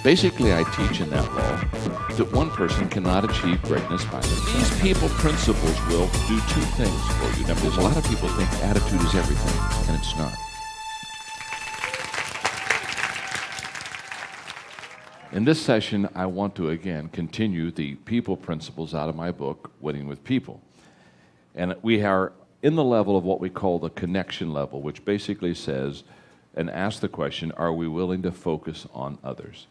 Basically, I teach in that law that one person cannot achieve greatness by themselves. These people principles will do two things for you. Now, there's a lot of people think attitude is everything, and it's not. In this session, I want to, again, continue the people principles out of my book, Winning with People. And we are in the level of what we call the connection level, which basically says and asks the question, are we willing to focus on others?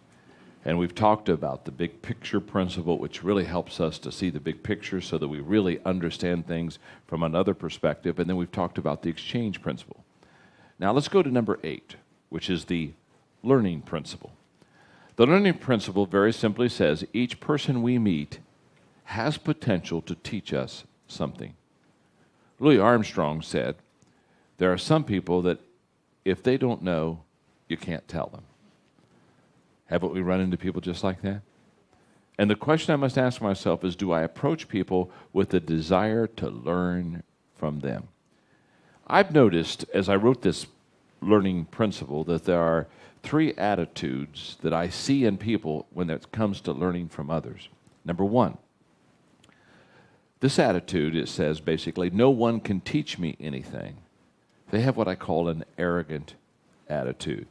And we've talked about the big picture principle, which really helps us to see the big picture so that we really understand things from another perspective. And then we've talked about the exchange principle. Now let's go to number 8, which is the learning principle. The learning principle very simply says each person we meet has potential to teach us something. Louis Armstrong said, there are some people that if they don't know, you can't tell them. Haven't we run into people just like that? And the question I must ask myself is, do I approach people with a desire to learn from them? I've noticed, as I wrote this learning principle, that there are 3 attitudes that I see in people when it comes to learning from others. Number 1, this attitude, it says basically, no one can teach me anything. They have what I call an arrogant attitude.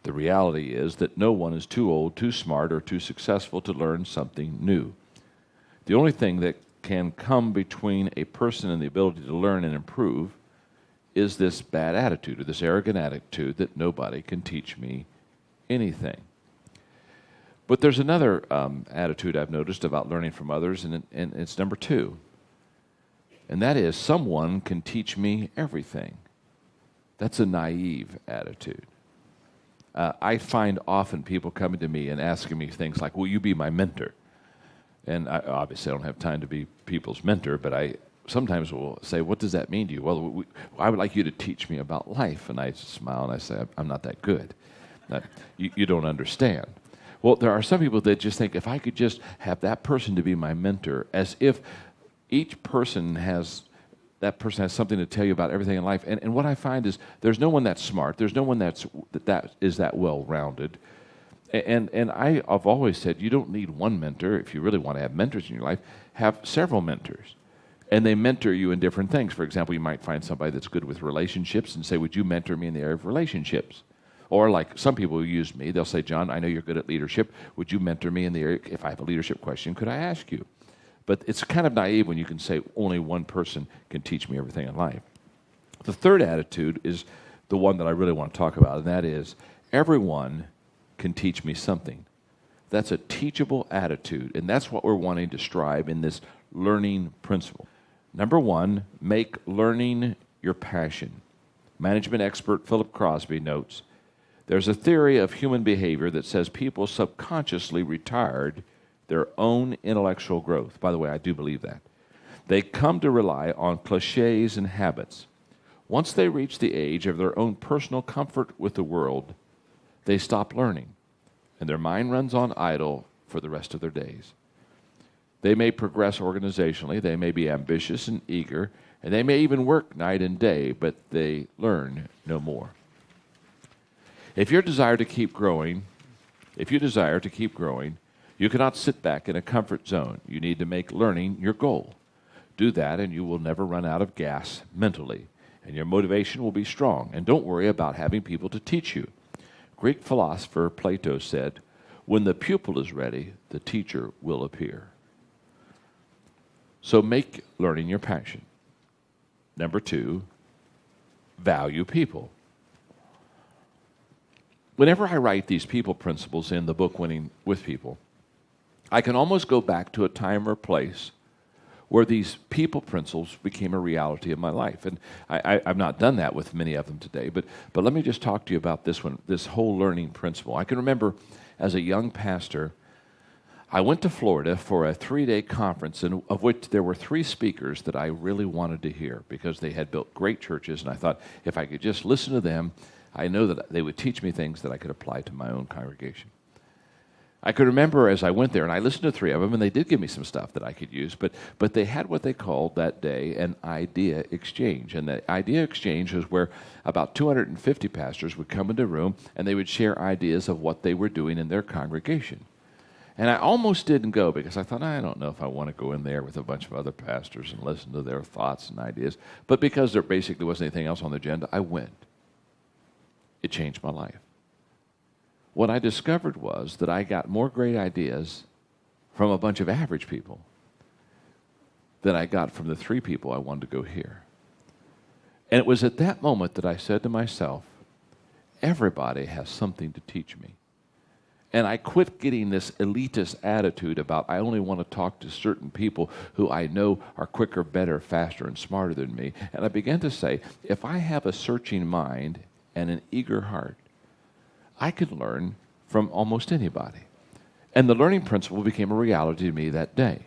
The reality is that no one is too old, too smart, or too successful to learn something new. The only thing that can come between a person and the ability to learn and improve is this bad attitude, or this arrogant attitude that nobody can teach me anything. But there's another attitude I've noticed about learning from others, and it's number 2. And that is, someone can teach me everything. That's a naive attitude. I find often people coming to me and asking me things like, will you be my mentor? And obviously I don't have time to be people's mentor, but I sometimes will say, what does that mean to you? Well, I would like you to teach me about life. And I smile and I say, I'm not that good. You don't understand. Well, there are some people that just think, if I could just have that person to be my mentor, as if each person has something to tell you about everything in life. And what I find is there's no one that's smart. There's no one that is that well-rounded. And I've always said you don't need one mentor. If you really want to have mentors in your life, have several mentors. And they mentor you in different things. For example, you might find somebody that's good with relationships and say, would you mentor me in the area of relationships? Or like some people who use me, they'll say, John, I know you're good at leadership. Would you mentor me in the area? If I have a leadership question, could I ask you? But it's kind of naive when you can say only one person can teach me everything in life. The third attitude is the one that I really want to talk about, and that is everyone can teach me something. That's a teachable attitude, and that's what we're wanting to strive in this learning principle. Number 1, make learning your passion. Management expert Philip Crosby notes, there's a theory of human behavior that says people subconsciously retired their own intellectual growth. By the way, I do believe that. They come to rely on cliches and habits. Once they reach the age of their own personal comfort with the world, they stop learning, and their mind runs on idle for the rest of their days. They may progress organizationally, they may be ambitious and eager, and they may even work night and day, but they learn no more. If you desire to keep growing, you cannot sit back in a comfort zone. You need to make learning your goal. Do that, and you will never run out of gas mentally, and your motivation will be strong. And don't worry about having people to teach you. Greek philosopher Plato said, when the pupil is ready, the teacher will appear. So make learning your passion. Number 2, value people. Whenever I write these people principles in the book Winning with People, I can almost go back to a time or place where these people principles became a reality of my life. And I've not done that with many of them today, but let me just talk to you about this one, this whole learning principle. I can remember as a young pastor, I went to Florida for a 3-day conference, of which there were 3 speakers that I really wanted to hear because they had built great churches, and I thought if I could just listen to them, I know that they would teach me things that I could apply to my own congregation. I could remember as I went there, and I listened to 3 of them, and they did give me some stuff that I could use, but they had what they called that day an idea exchange. And the idea exchange was where about 250 pastors would come into a room, and they would share ideas of what they were doing in their congregation. And I almost didn't go because I thought, I don't know if I want to go in there with a bunch of other pastors and listen to their thoughts and ideas. But because there basically wasn't anything else on the agenda, I went. It changed my life. What I discovered was that I got more great ideas from a bunch of average people than I got from the 3 people I wanted to go hear. And it was at that moment that I said to myself, everybody has something to teach me. And I quit getting this elitist attitude about I only want to talk to certain people who I know are quicker, better, faster, and smarter than me. And I began to say, if I have a searching mind and an eager heart, I could learn from almost anybody. And the learning principle became a reality to me that day.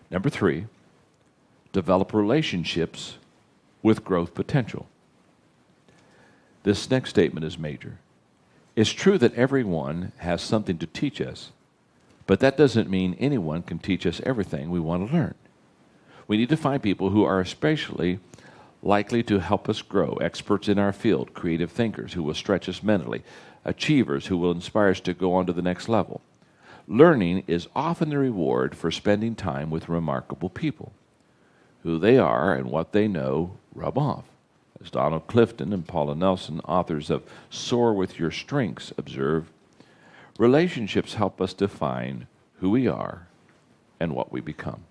Number 3, develop relationships with growth potential. This next statement is major. It's true that everyone has something to teach us, but that doesn't mean anyone can teach us everything we want to learn. We need to find people who are especially likely to help us grow, experts in our field, creative thinkers who will stretch us mentally, achievers who will inspire us to go on to the next level. Learning is often the reward for spending time with remarkable people. Who they are and what they know rub off. As Donald Clifton and Paula Nelson, authors of Soar with Your Strengths, observe, relationships help us define who we are and what we become.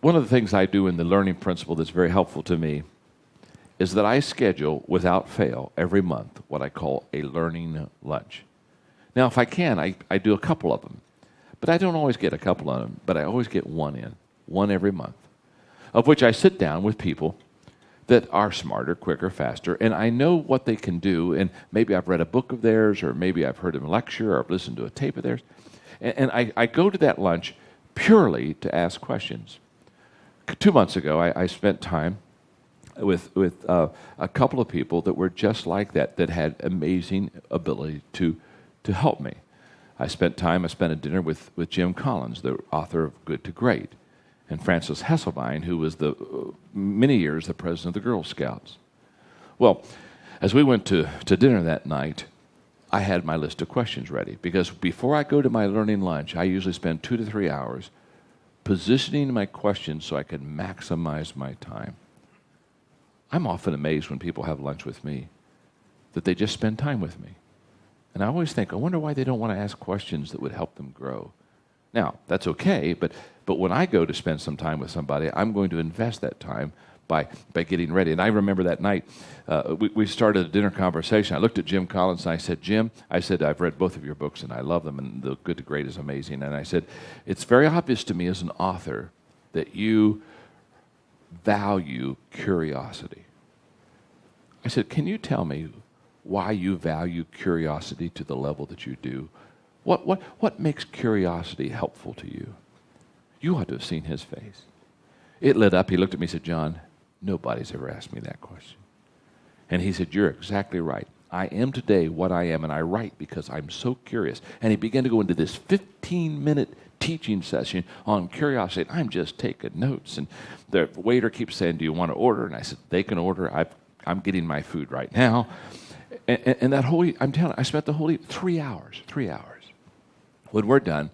One of the things I do in the learning principle that's very helpful to me is that I schedule, without fail, every month what I call a learning lunch. Now, if I can, I do a couple of them. But I don't always get a couple of them, but I always get one every month, of which I sit down with people that are smarter, quicker, faster, and I know what they can do, and maybe I've read a book of theirs, or maybe I've heard them lecture, or I've listened to a tape of theirs, and I go to that lunch purely to ask questions. 2 months ago, I spent time with a couple of people that were just like that had amazing ability to help me. I spent a dinner with Jim Collins, the author of Good to Great, and Frances Hesselbein, who was many years the president of the Girl Scouts. Well, as we went to dinner that night, I had my list of questions ready, because before I go to my learning lunch, I usually spend 2 to 3 hours positioning my questions so I can maximize my time. I'm often amazed when people have lunch with me that they just spend time with me. And I always think, I wonder why they don't want to ask questions that would help them grow. Now, that's okay, but when I go to spend some time with somebody, I'm going to invest that time by getting ready. And I remember that night, we started a dinner conversation. I looked at Jim Collins and I said, Jim, I've read both of your books and I love them, and the Good to Great is amazing. And I said, it's very obvious to me as an author that you value curiosity. I said, can you tell me why you value curiosity to the level that you do? What makes curiosity helpful to you? You ought to have seen his face. It lit up. He looked at me and said, John, nobody's ever asked me that question. And he said, you're exactly right. I am today what I am, and I write because I'm so curious. And he began to go into this 15-minute teaching session on curiosity. I'm just taking notes. And the waiter keeps saying, do you want to order? And I said, they can order. I'm getting my food right now. And that whole, I'm telling you, I spent the whole 3 hours. When we're done,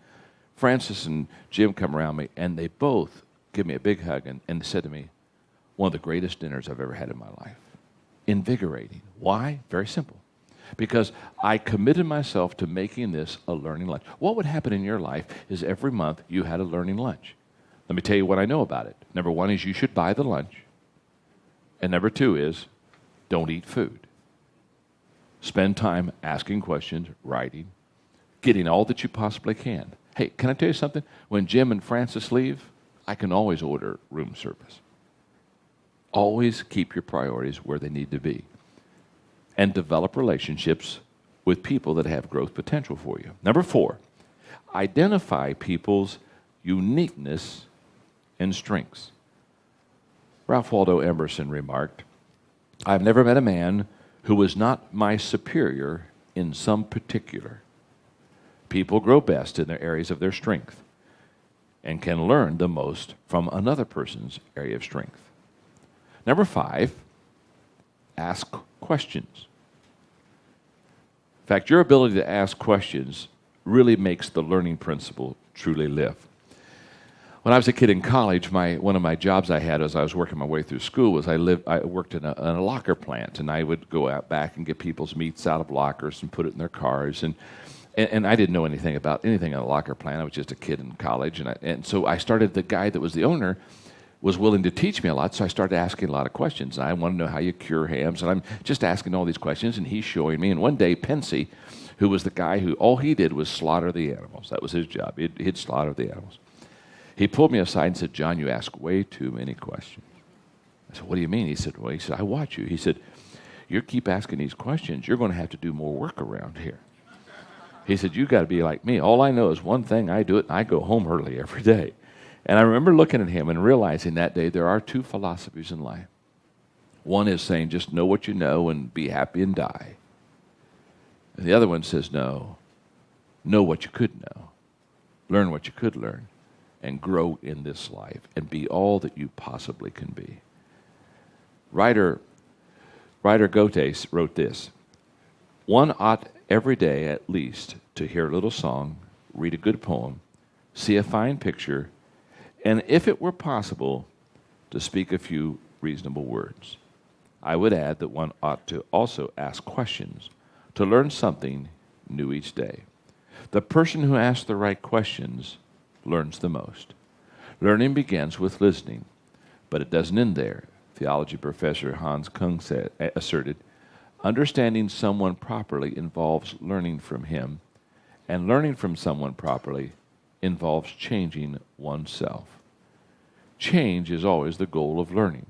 Francis and Jim come around me, and they both give me a big hug and said to me, one of the greatest dinners I've ever had in my life. Invigorating. Why? Very simple. Because I committed myself to making this a learning lunch. What would happen in your life is every month you had a learning lunch. Let me tell you what I know about it. Number 1 is you should buy the lunch. And number 2 is don't eat food. Spend time asking questions, writing, getting all that you possibly can. Hey, can I tell you something? When Jim and Francis leave, I can always order room service. Always keep your priorities where they need to be. And develop relationships with people that have growth potential for you. Number 4, identify people's uniqueness and strengths. Ralph Waldo Emerson remarked, I've never met a man who was not my superior in some particular. People grow best in their areas of their strength and can learn the most from another person's area of strength. Number 5, ask questions. In fact, your ability to ask questions really makes the learning principle truly live. When I was a kid in college, one of my jobs I had as I was working my way through school was I worked in a locker plant, and I would go out back and get people's meats out of lockers and put it in their cars. And I didn't know anything about anything in a locker plant. I was just a kid in college. And so I started, the guy that was the owner was willing to teach me a lot, so I started asking a lot of questions. I wanted to know how you cure hams, and I'm just asking all these questions, and he's showing me. And one day, Pensy, who was the guy who all he did was slaughter the animals. That was his job. He'd slaughter the animals. He pulled me aside and said, "John, you ask way too many questions." I said, "What do you mean?" He said, "I watch you." He said, "You keep asking these questions, you're going to have to do more work around here." He said, "You got to be like me. All I know is one thing, I do it, and I go home early every day." And I remember looking at him and realizing that day there are 2 philosophies in life. One is saying, just know what you know and be happy and die. And the other one says, no, know what you could know, learn what you could learn, and grow in this life and be all that you possibly can be. Writer Goethe wrote this: one ought every day at least to hear a little song, read a good poem, see a fine picture, and if it were possible, to speak a few reasonable words. I would add that one ought to also ask questions, to learn something new each day. The person who asks the right questions learns the most. Learning begins with listening, but it doesn't end there. Theology professor Hans Kung asserted, understanding someone properly involves learning from him, and learning from someone properly involves changing oneself. Change is always the goal of learning.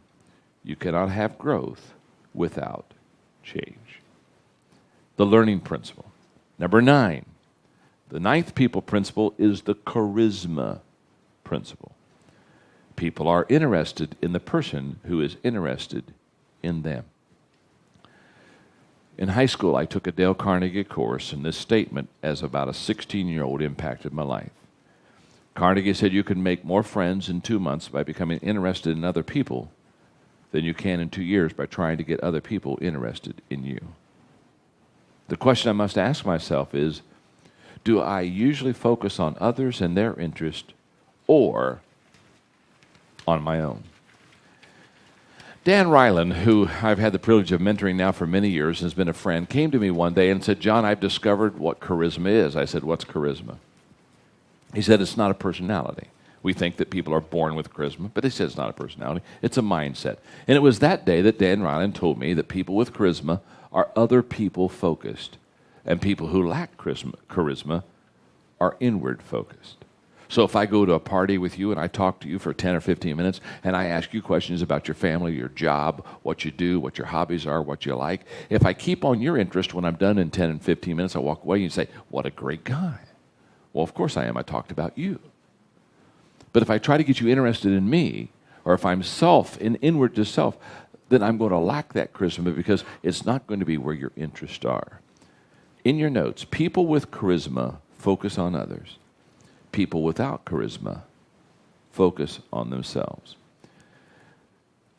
You cannot have growth without change. The learning principle. Number 9. The 9th people principle is the charisma principle. People are interested in the person who is interested in them. In high school, I took a Dale Carnegie course, and this statement, as about a 16-year-old, impacted my life. Carnegie said you can make more friends in 2 months by becoming interested in other people than you can in 2 years by trying to get other people interested in you. The question I must ask myself is, do I usually focus on others and their interest, or on my own? Dan Ryland, who I've had the privilege of mentoring now for many years and has been a friend, came to me one day and said, "John, I've discovered what charisma is." I said, "What's charisma?" He said, "It's not a personality. We think that people are born with charisma, but he said it's not a personality. It's a mindset." And it was that day that Dan Ryland told me that people with charisma are other people focused, and people who lack charisma are inward focused. So if I go to a party with you and I talk to you for 10 or 15 minutes and I ask you questions about your family, your job, what you do, what your hobbies are, what you like, if I keep on your interest, when I'm done in 10 and 15 minutes, I walk away and you say, "What a great guy." Well, of course I am. I talked about you. But if I try to get you interested in me, or if I'm inward to self, then I'm going to lack that charisma because it's not going to be where your interests are. In your notes, people with charisma focus on others. People without charisma focus on themselves.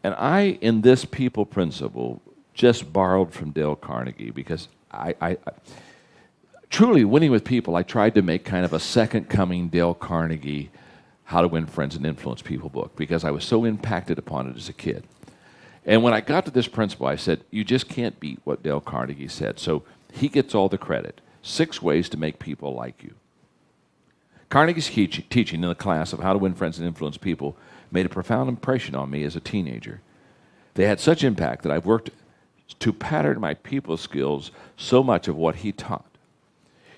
And I, in this people principle, just borrowed from Dale Carnegie because I truly, winning with people, I tried to make kind of a second coming Dale Carnegie How to Win Friends and Influence People book because I was so impacted upon it as a kid. And when I got to this principle, I said, you just can't beat what Dale Carnegie said. So he gets all the credit. 6 ways to make people like you. Carnegie's teaching in the class of How to Win Friends and Influence People made a profound impression on me as a teenager. They had such impact that I've worked to pattern my people skills so much of what he taught.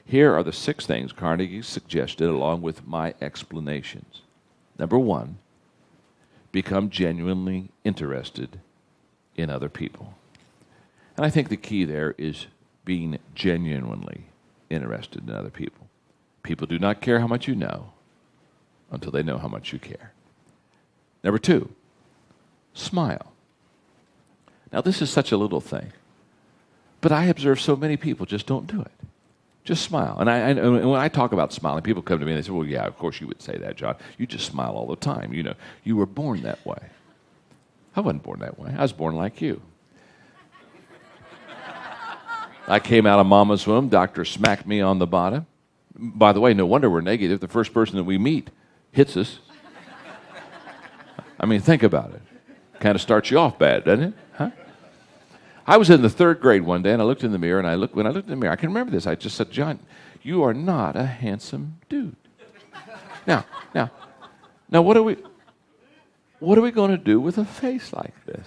Here are the 6 things Carnegie suggested along with my explanations. Number 1, become genuinely interested in other people. And I think the key there is being genuinely interested in other people. People do not care how much you know until they know how much you care. Number 2, smile. Now, this is such a little thing, but I observe so many people just don't do it. Just smile. And when I talk about smiling, people come to me and they say, well, yeah, of course you would say that, John. You just smile all the time. You know, you were born that way. I wasn't born that way. I was born like you. I came out of mama's womb. Doctor smacked me on the bottom. By the way, no wonder we're negative. The first person that we meet hits us. I mean, think about it. Kind of starts you off bad, doesn't it? Huh? I was in the 3rd grade one day, and I looked in the mirror, and when I looked in the mirror, I can remember this. I just said, John, you are not a handsome dude. Now, what are we going to do with a face like this?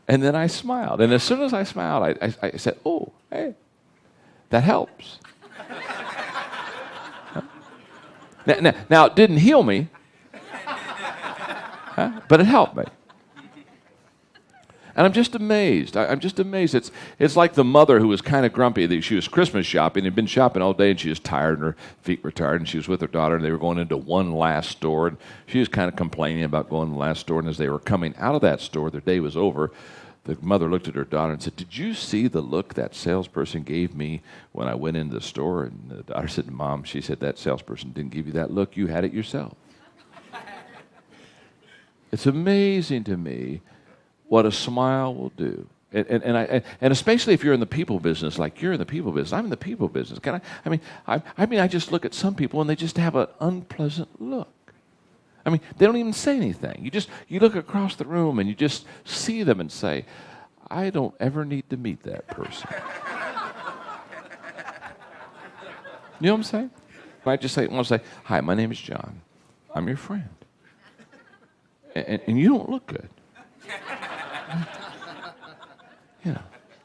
And then I smiled. And as soon as I smiled, I said, oh, hey, that helps. Now, it didn't heal me, but it helped me. And I'm just amazed. I'm just amazed. It's like the mother who was kind of grumpy. She was Christmas shopping, had been shopping all day, and she was tired, and her feet were tired, and she was with her daughter, and they were going into one last store, and she was kind of complaining about going to the last store, and as they were coming out of that store, their day was over. The mother looked at her daughter and said, did you see the look that salesperson gave me when I went into the store? And the daughter said, Mom, she said, that salesperson didn't give you that look. You had it yourself. It's amazing to me what a smile will do. And especially if you're in the people business, like you're in the people business. I'm in the people business. I just look at some people and they just have an unpleasant look. I mean, they don't even say anything. You look across the room and you just see them and say, I don't ever need to meet that person. You know what I'm saying? I just want to say, hi, my name is John. I'm your friend. And you don't look good.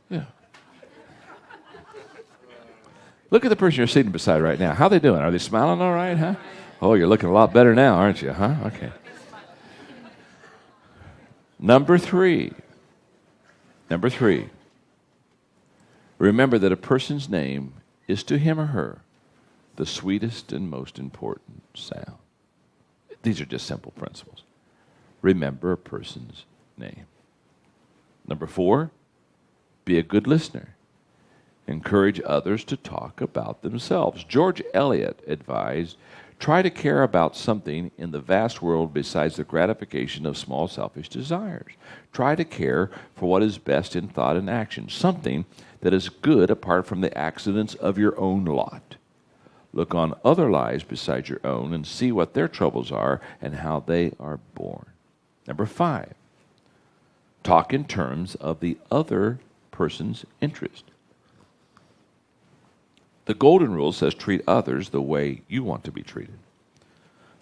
Yeah. Look at the person you're sitting beside right now. How are they doing? Are they smiling all right, huh? Oh, you're looking a lot better now, aren't you, huh? Okay. Number three. Remember that a person's name is to him or her the sweetest and most important sound. These are just simple principles. Remember a person's name. Number 4, be a good listener. Encourage others to talk about themselves. George Eliot advised, try to care about something in the vast world besides the gratification of small selfish desires. Try to care for what is best in thought and action, something that is good apart from the accidents of your own lot. Look on other lives besides your own and see what their troubles are and how they are born. Number 5, talk in terms of the other person's interest. The golden rule says treat others the way you want to be treated.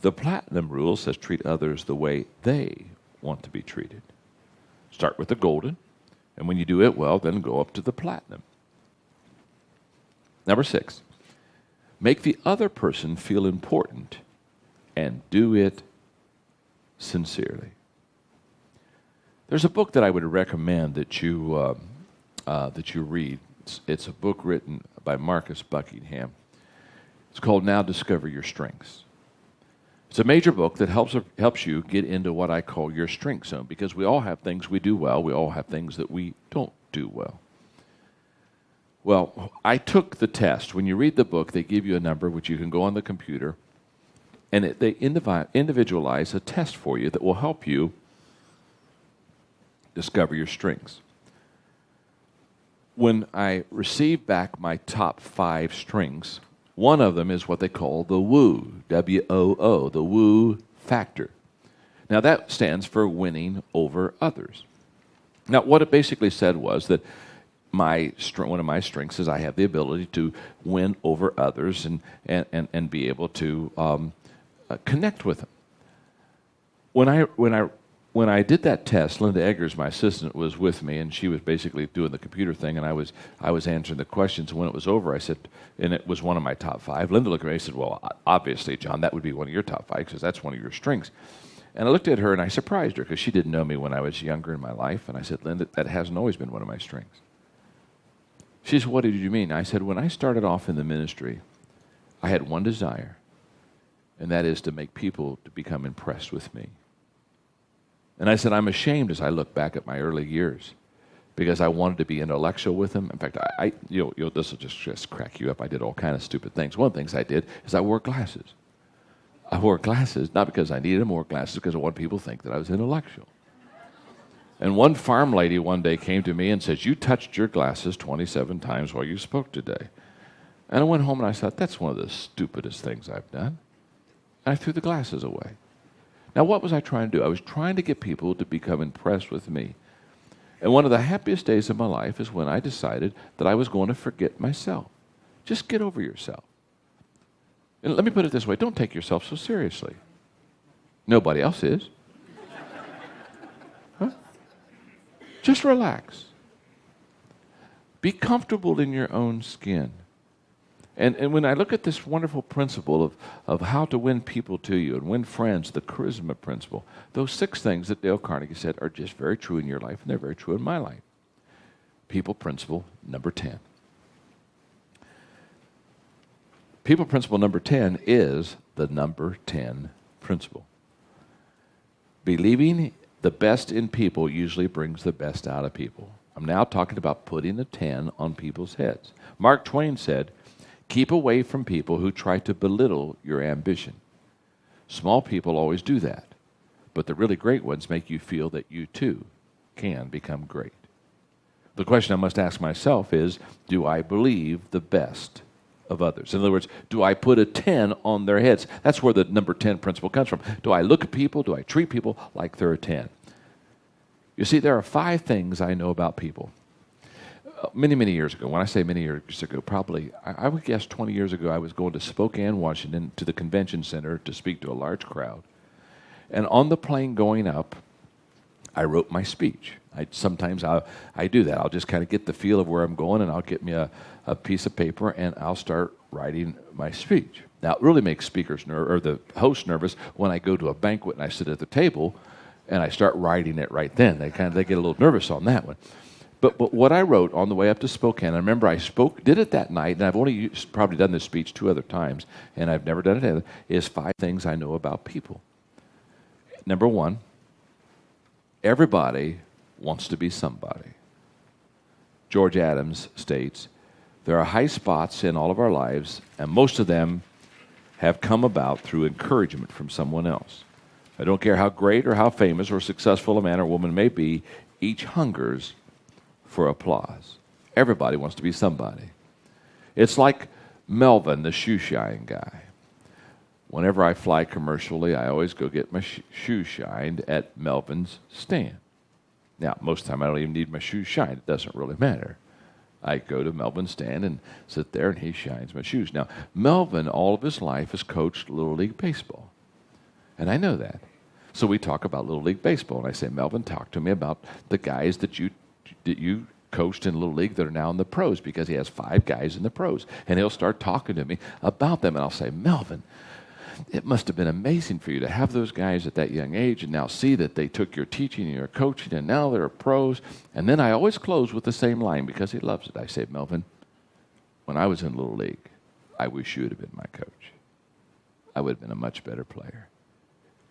The platinum rule says treat others the way they want to be treated. Start with the golden, and when you do it well, then go up to the platinum. Number 6, make the other person feel important and do it sincerely. There's a book that I would recommend that you read. It's a book written by Marcus Buckingham. It's called Now Discover Your Strengths. It's a major book that helps you get into what I call your strength zone, because we all have things we do well. We all have things that we don't do well. Well, I took the test. When you read the book, they give you a number which you can go on the computer, and they individualize a test for you that will help you discover your strengths. When I received back my top 5 strengths, one of them is what they call the WOO, W-O-O, the WOO factor. Now that stands for winning over others. Now what it basically said was that one of my strengths is I have the ability to win over others and be able to connect with them. When I did that test, Linda Eggers, my assistant, was with me, and she was basically doing the computer thing, and I was answering the questions. And when it was over, I said, and it was one of my top 5. Linda looked at me and said, well, obviously, John, that would be one of your top 5 because that's one of your strengths. And I looked at her, and I surprised her because she didn't know me when I was younger in my life. And I said, Linda, that hasn't always been one of my strengths. She said, what did you mean? I said, when I started off in the ministry, I had one desire, and that is to make people to become impressed with me. And I said, I'm ashamed as I look back at my early years because I wanted to be intellectual with them. In fact, this will just crack you up. I did all kind of stupid things. One of the things I did is I wore glasses. I wore glasses, not because I needed them, I wore glasses because I wanted people to think that I was intellectual. And one farm lady one day came to me and said, "You touched your glasses 27 times while you spoke today." And I went home and I thought, that's one of the stupidest things I've done. And I threw the glasses away. Now, what was I trying to do? I was trying to get people to become impressed with me. And one of the happiest days of my life is when I decided that I was going to forget myself. Just get over yourself. And let me put it this way, don't take yourself so seriously. Nobody else is. Huh? Just relax. Be comfortable in your own skin. And when I look at this wonderful principle of how to win people to you and win friends, the charisma principle, those 6 things that Dale Carnegie said are just very true in your life, and they're very true in my life. People principle number 10. People principle number 10 is the number 10 principle. Believing the best in people usually brings the best out of people. I'm now talking about putting a 10 on people's heads. Mark Twain said, "Keep away from people who try to belittle your ambition." Small people always do that, but the really great ones make you feel that you too can become great. The question I must ask myself is, do I believe the best of others? In other words, do I put a 10 on their heads? That's where the number 10 principle comes from. Do I look at people, do I treat people like they're a 10? You see, there are 5 things I know about people. Many, many years ago, when I say many years ago, probably, I would guess 20 years ago, I was going to Spokane, Washington, to the convention center to speak to a large crowd. And on the plane going up, I wrote my speech. Sometimes I do that. I'll just kind of get the feel of where I'm going, and I'll get me a piece of paper, and I'll start writing my speech. Now, it really makes speakers or the host nervous when I go to a banquet and I sit at the table, and I start writing it right then. They get a little nervous on that one. But what I wrote on the way up to Spokane, I remember I did it that night, and I've only probably done this speech 2 other times, and I've never done it either, is 5 things I know about people. Number 1, everybody wants to be somebody. George Adams states, "There are high spots in all of our lives, and most of them have come about through encouragement from someone else. I don't care how great or how famous or successful a man or woman may be, each hungers for applause." Everybody wants to be somebody. It's like Melvin, the shoe shine guy. Whenever I fly commercially, I always go get my shoes shined at Melvin's stand. Now, most of the time I don't even need my shoes shined. It doesn't really matter. I go to Melvin's stand and sit there, and he shines my shoes. Now, Melvin, all of his life, has coached Little League Baseball. And I know that. So we talk about Little League Baseball, and I say, "Melvin, talk to me about the guys that you coached in Little League that are now in the pros," because he has 5 guys in the pros. And he'll start talking to me about them, and I'll say, "Melvin, it must have been amazing for you to have those guys at that young age and now see that they took your teaching and your coaching and now they're pros." And then I always close with the same line because he loves it. I say, "Melvin, when I was in Little League, I wish you would have been my coach. I would have been a much better player."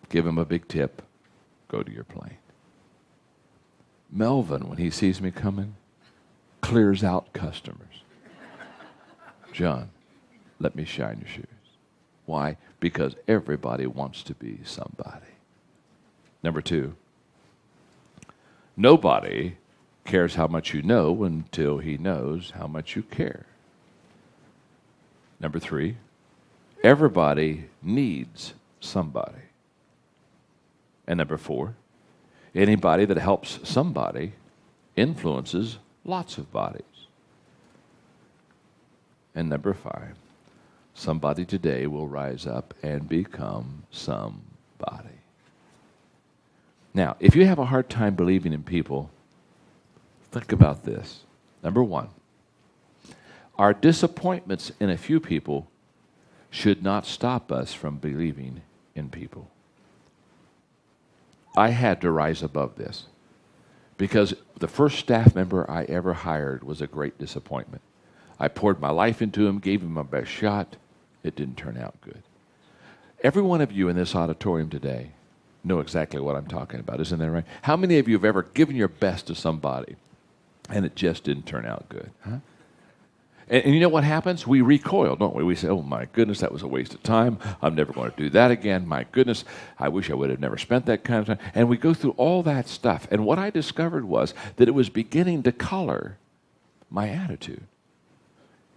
Give him a big tip. Go to your plane. Melvin, when he sees me coming, clears out customers. "John, let me shine your shoes." Why? Because everybody wants to be somebody. Number 2, nobody cares how much you know until he knows how much you care. Number 3, everybody needs somebody. And number 4, anybody that helps somebody influences lots of bodies. And number 5, somebody today will rise up and become somebody. Now, if you have a hard time believing in people, think about this. Number 1, our disappointments in a few people should not stop us from believing in people. I had to rise above this because the first staff member I ever hired was a great disappointment. I poured my life into him, gave him my best shot. It didn't turn out good. Every one of you in this auditorium today know exactly what I'm talking about. Isn't that right? How many of you have ever given your best to somebody And it just didn't turn out good. Huh? And you know what happens? We recoil, don't we? We say, oh, my goodness, that was a waste of time. I'm never going to do that again. My goodness, I wish I would have never spent that kind of time. And we go through all that stuff. And what I discovered was that it was beginning to color my attitude.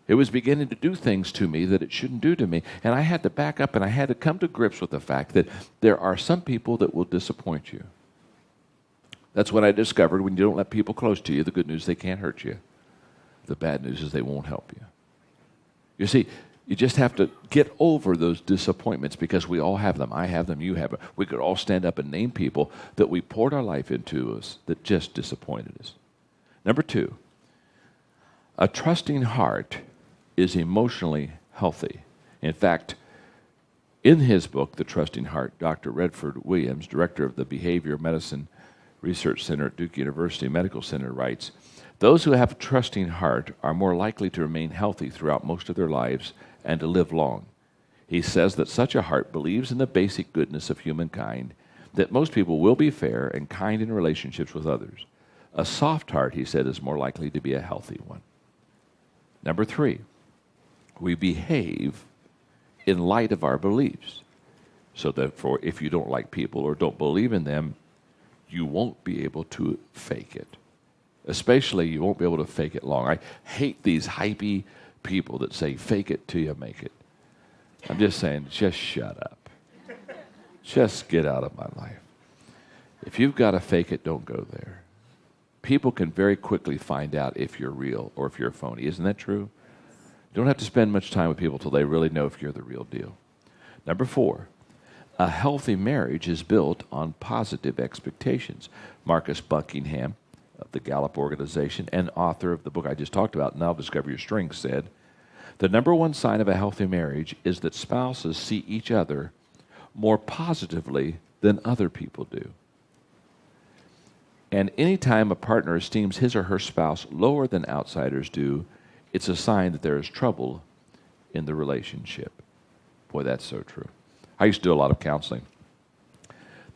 It was beginning to do things to me that it shouldn't do to me. And I had to back up and I had to come to grips with the fact that there are some people that will disappoint you. That's what I discovered when you don't let people close to you. The good news, they can't hurt you. The bad news is they won't help you. You see, you just have to get over those disappointments because we all have them. I have them, you have them. We could all stand up and name people that we poured our life into us that just disappointed us. Number 2, a trusting heart is emotionally healthy. In fact, in his book, The Trusting Heart, Dr. Redford Williams, director of the Behavior Medicine Research Center at Duke University Medical Center, writes, those who have a trusting heart are more likely to remain healthy throughout most of their lives and to live long. He says that such a heart believes in the basic goodness of humankind, that most people will be fair and kind in relationships with others. A soft heart, he said, is more likely to be a healthy one. Number 3, we behave in light of our beliefs. So therefore, if you don't like people or don't believe in them, you won't be able to fake it. Especially, you won't be able to fake it long. I hate these hypey people that say, fake it till you make it. I'm just saying, just shut up. Just get out of my life. If you've got to fake it, don't go there. People can very quickly find out if you're real or if you're a phony. Isn't that true? You don't have to spend much time with people till they really know if you're the real deal. Number 4, a healthy marriage is built on positive expectations. Marcus Buckingham, of the Gallup organization and author of the book I just talked about, Now Discover Your Strengths, said, the number 1 sign of a healthy marriage is that spouses see each other more positively than other people do. And anytime a partner esteems his or her spouse lower than outsiders do, it's a sign that there is trouble in the relationship. Boy, that's so true. I used to do a lot of counseling.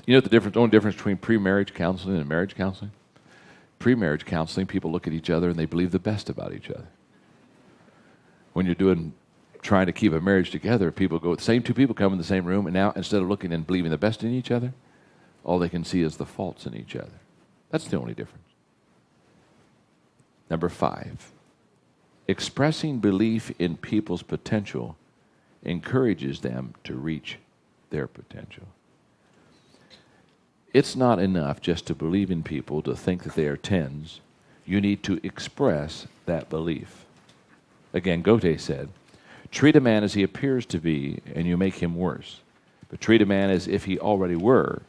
You know the only difference between pre-marriage counseling and marriage counseling? Pre-marriage counseling, people look at each other and they believe the best about each other. When you're trying to keep a marriage together, the same 2 people come in the same room, and now instead of looking and believing the best in each other, all they can see is the faults in each other. That's the only difference. Number 5, expressing belief in people's potential encourages them to reach their potential. It's not enough just to believe in people, to think that they are 10s. You need to express that belief. Again, Goethe said, treat a man as he appears to be, and you make him worse. But treat a man as if he already were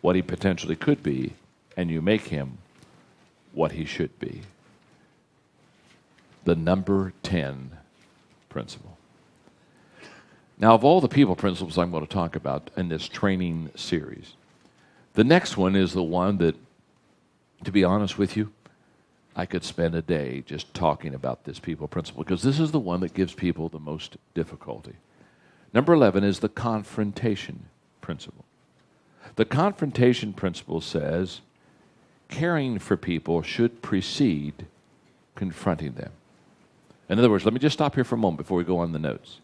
what he potentially could be, and you make him what he should be. The number 10 principle. Now, of all the people principles I'm going to talk about in this training series, the next one is the one that, to be honest with you, I could spend a day just talking about this people principle, because this is the one that gives people the most difficulty. Number 11 is the confrontation principle. The confrontation principle says caring for people should precede confronting them. In other words, let me just stop here for a moment before we go on the notes.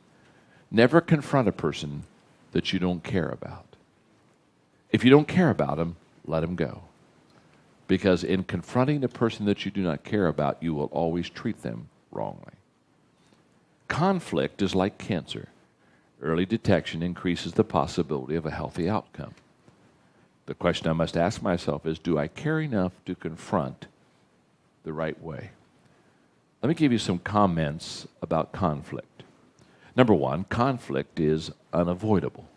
Never confront a person that you don't care about. If you don't care about them, let them go. Because in confronting a person that you do not care about, you will always treat them wrongly. Conflict is like cancer. Early detection increases the possibility of a healthy outcome. The question I must ask myself is, do I care enough to confront the right way? Let me give you some comments about conflict. Number 1, conflict is unavoidable.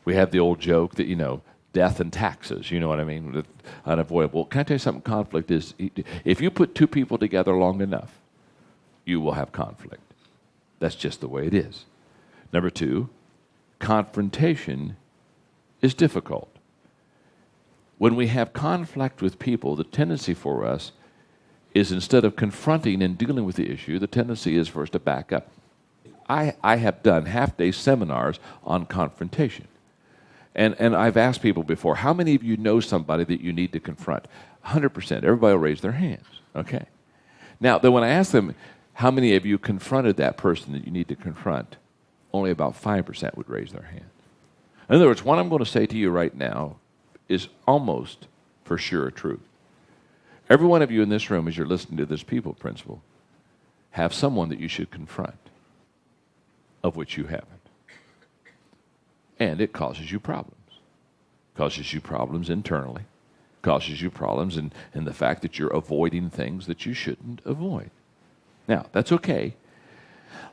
We have the old joke that, death and taxes, you know what I mean? Unavoidable. Can I tell you something? Conflict is, if you put 2 people together long enough, you will have conflict. That's just the way it is. Number 2, confrontation is difficult. When we have conflict with people, the tendency for us is, instead of confronting and dealing with the issue, the tendency is for us to back up. I have done half-day seminars on confrontation. And I've asked people before, how many of you know somebody that you need to confront? 100%. Everybody will raise their hands. Okay. Now, then when I asked them, how many of you confronted that person that you need to confront, only about 5% would raise their hand. In other words, what I'm going to say to you right now is almost for sure true. Every one of you in this room, as you're listening to this people principle, have someone that you should confront, of which you haven't. And it causes you problems. Causes you problems internally. Causes you problems in the fact that you're avoiding things that you shouldn't avoid. Now, that's okay.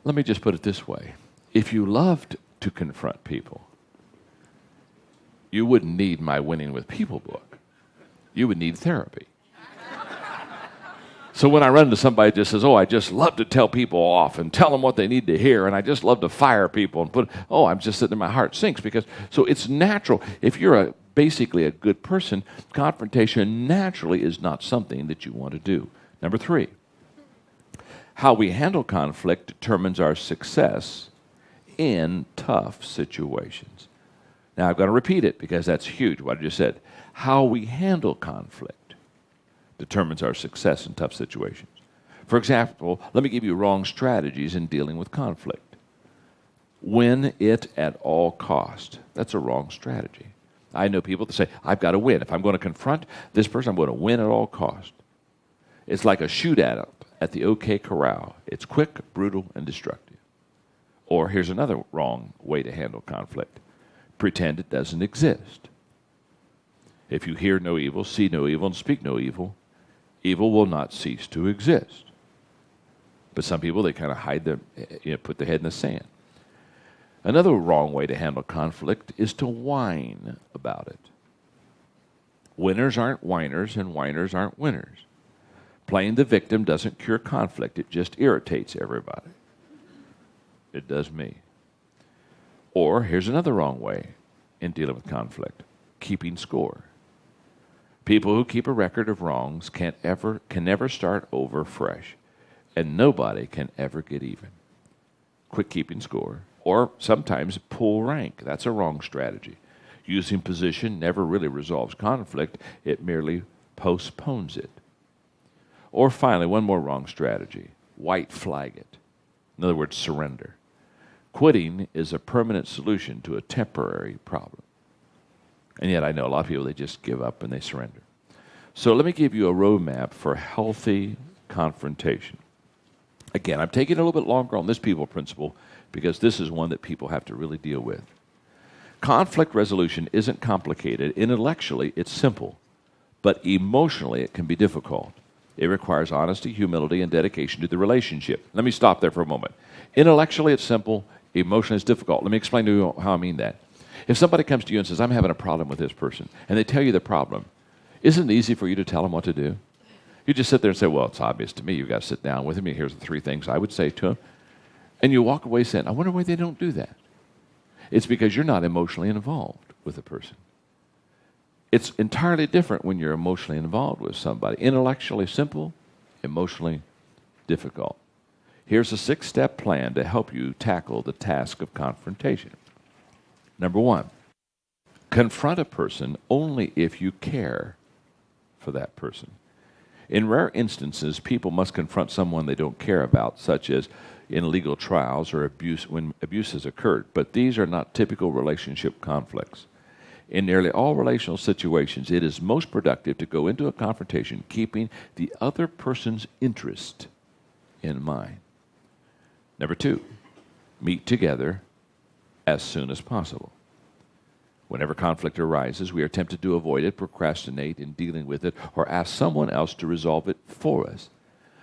Let me just put it this way. If you loved to confront people, you wouldn't need my Winning with People book. You would need therapy. So when I run into somebody that just says, oh, I just love to tell people off and tell them what they need to hear, and I just love to fire people and I'm just sitting there, my heart sinks. So it's natural. If you're basically a good person, confrontation naturally is not something that you want to do. Number 3, how we handle conflict determines our success in tough situations. Now, I've got to repeat it because that's huge, what I just said. How we handle conflict determines our success in tough situations. For example, let me give you wrong strategies in dealing with conflict. Win it at all cost. That's a wrong strategy. I know people that say, I've got to win. If I'm going to confront this person, I'm going to win at all cost. It's like a shootout at the OK Corral. It's quick, brutal, and destructive. Or here's another wrong way to handle conflict. Pretend it doesn't exist. If you hear no evil, see no evil, and speak no evil, evil will not cease to exist. But some people, they kind of hide put their head in the sand. Another wrong way to handle conflict is to whine about it. Winners aren't whiners, and whiners aren't winners. Playing the victim doesn't cure conflict. It just irritates everybody. It does me. Or here's another wrong way in dealing with conflict: keeping score. People who keep a record of wrongs can never start over fresh, and nobody can ever get even. Quit keeping score, or sometimes pull rank. That's a wrong strategy. Using position never really resolves conflict. It merely postpones it. Or finally, one more wrong strategy: white flag it. In other words, surrender. Quitting is a permanent solution to a temporary problem. And yet I know a lot of people, they just give up and they surrender. So let me give you a roadmap for healthy confrontation. Again, I'm taking a little bit longer on this people principle because this is one that people have to really deal with. Conflict resolution isn't complicated. Intellectually, it's simple. But emotionally, it can be difficult. It requires honesty, humility, and dedication to the relationship. Let me stop there for a moment. Intellectually, it's simple. Emotionally, it's difficult. Let me explain to you how I mean that. If somebody comes to you and says, I'm having a problem with this person, and they tell you the problem, isn't it easy for you to tell them what to do? You just sit there and say, well, it's obvious to me. You've got to sit down with him. Here's the 3 things I would say to him. And you walk away saying, I wonder why they don't do that. It's because you're not emotionally involved with the person. It's entirely different when you're emotionally involved with somebody. Intellectually simple, emotionally difficult. Here's a 6-step plan to help you tackle the task of confrontation. Number 1, confront a person only if you care for that person. In rare instances, people must confront someone they don't care about, such as in legal trials or when abuse has occurred. But these are not typical relationship conflicts. In nearly all relational situations, it is most productive to go into a confrontation keeping the other person's interest in mind. Number 2, meet together as soon as possible. Whenever conflict arises, we are tempted to avoid it, procrastinate in dealing with it, or ask someone else to resolve it for us.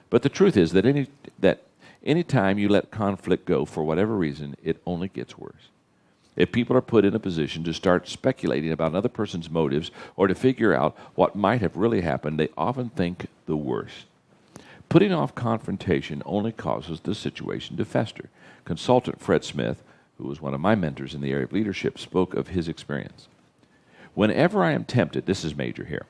But the truth is that any time you let conflict go for whatever reason, it only gets worse. If people are put in a position to start speculating about another person's motives or to figure out what might have really happened, they often think the worst. Putting off confrontation only causes the situation to fester. Consultant Fred Smith, who was one of my mentors in the area of leadership, spoke of his experience. Whenever I am tempted, this is major here,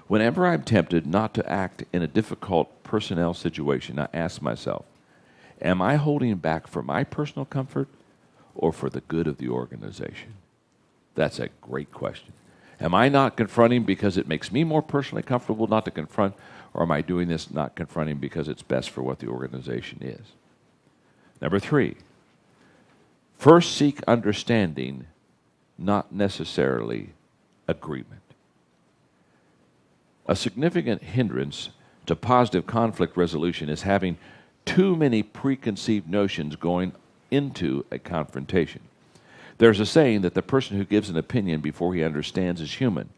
whenever I'm tempted not to act in a difficult personnel situation, I ask myself, am I holding back for my personal comfort or for the good of the organization? That's a great question. Am I not confronting because it makes me more personally comfortable not to confront, or am I doing this not confronting because it's best for what the organization is? Number 3, first seek understanding, not necessarily agreement. A significant hindrance to positive conflict resolution is having too many preconceived notions going into a confrontation. There's a saying that the person who gives an opinion before he understands is human,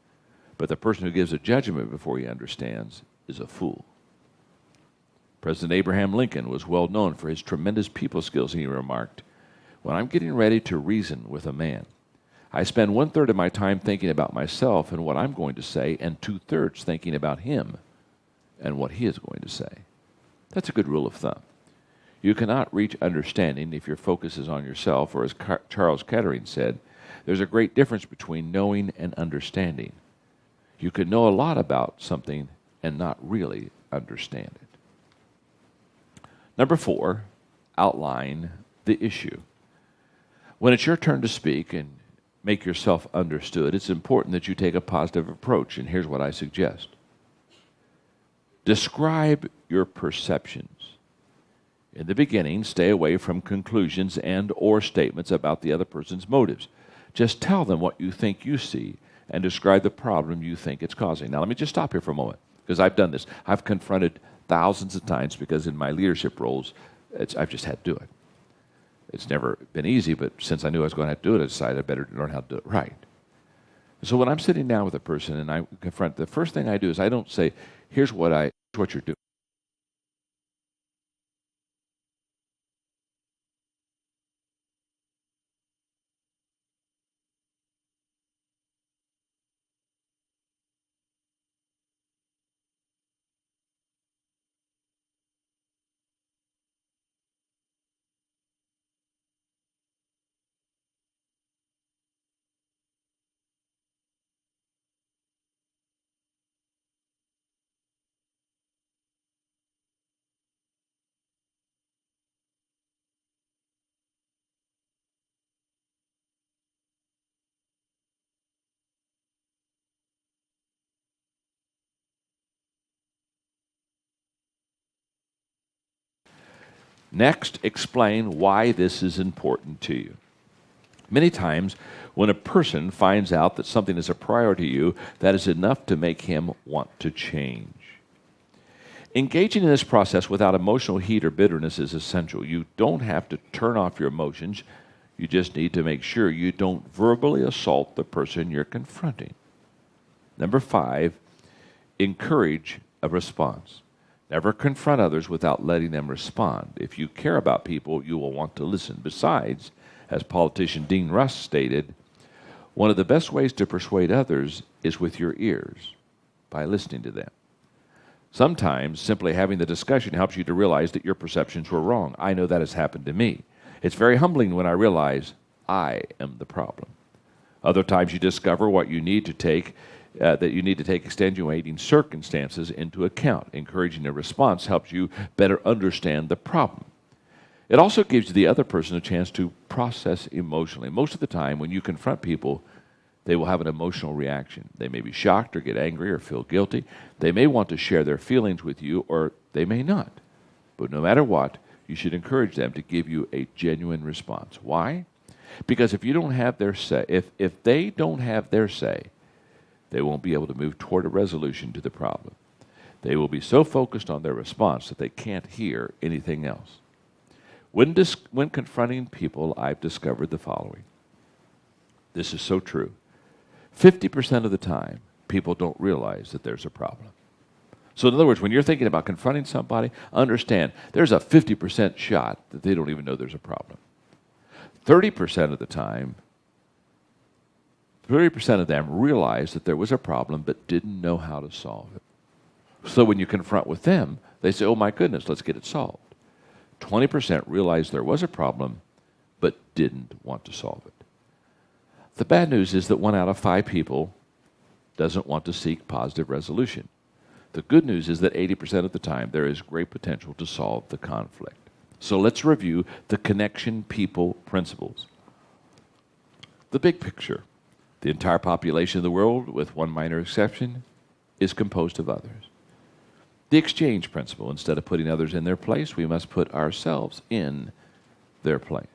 but the person who gives a judgment before he understands is a fool. President Abraham Lincoln was well known for his tremendous people skills. He remarked, "When I'm getting ready to reason with a man, I spend 1/3 of my time thinking about myself and what I'm going to say, and 2/3 thinking about him and what he is going to say." That's a good rule of thumb. You cannot reach understanding if your focus is on yourself, or as Charles Kettering said, there's a great difference between knowing and understanding. You can know a lot about something and not really understand it. Number 4, outline the issue. When it's your turn to speak and make yourself understood, it's important that you take a positive approach, and here's what I suggest. Describe your perceptions. In the beginning, stay away from conclusions and or statements about the other person's motives. Just tell them what you think you see and describe the problem you think it's causing. Now, let me just stop here for a moment, because I've done this. I've confronted thousands of times because in my leadership roles, I've just had to do it. It's never been easy, but since I knew I was going to have to do it, I decided I better learn how to do it right. So when I'm sitting down with a person and I confront, the first thing I do is I don't say, here's what you're doing. Next, explain why this is important to you. Many times, when a person finds out that something is a priority to you, that is enough to make him want to change. Engaging in this process without emotional heat or bitterness is essential. You don't have to turn off your emotions. You just need to make sure you don't verbally assault the person you're confronting. Number 5, encourage a response. Never confront others without letting them respond. If you care about people, you will want to listen. Besides, as politician Dean Russ stated, one of the best ways to persuade others is with your ears, by listening to them. Sometimes simply having the discussion helps you to realize that your perceptions were wrong. I know that has happened to me. It's very humbling when I realize I am the problem. Other times you discover what you need to take that you need to take extenuating circumstances into account. Encouraging a response helps you better understand the problem. It also gives the other person a chance to process emotionally. Most of the time, when you confront people, they will have an emotional reaction. They may be shocked or get angry or feel guilty. They may want to share their feelings with you, or they may not. But no matter what, you should encourage them to give you a genuine response. Why? Because if you don't have their say, if they don't have their say, they won't be able to move toward a resolution to the problem. They will be so focused on their response that they can't hear anything else. When confronting people, I've discovered the following. This is so true. 50% of the time, people don't realize that there's a problem. So in other words, when you're thinking about confronting somebody, understand there's a 50% shot that they don't even know there's a problem. 30% of the time, 30% of them realized that there was a problem but didn't know how to solve it. So when you confront with them, they say, oh my goodness, let's get it solved. 20% realized there was a problem but didn't want to solve it. The bad news is that 1 out of 5 people doesn't want to seek positive resolution. The good news is that 80% of the time there is great potential to solve the conflict. So let's review the connection people principles. The big picture. The entire population of the world, with one minor exception, is composed of others. The exchange principle. Instead of putting others in their place, we must put ourselves in their place.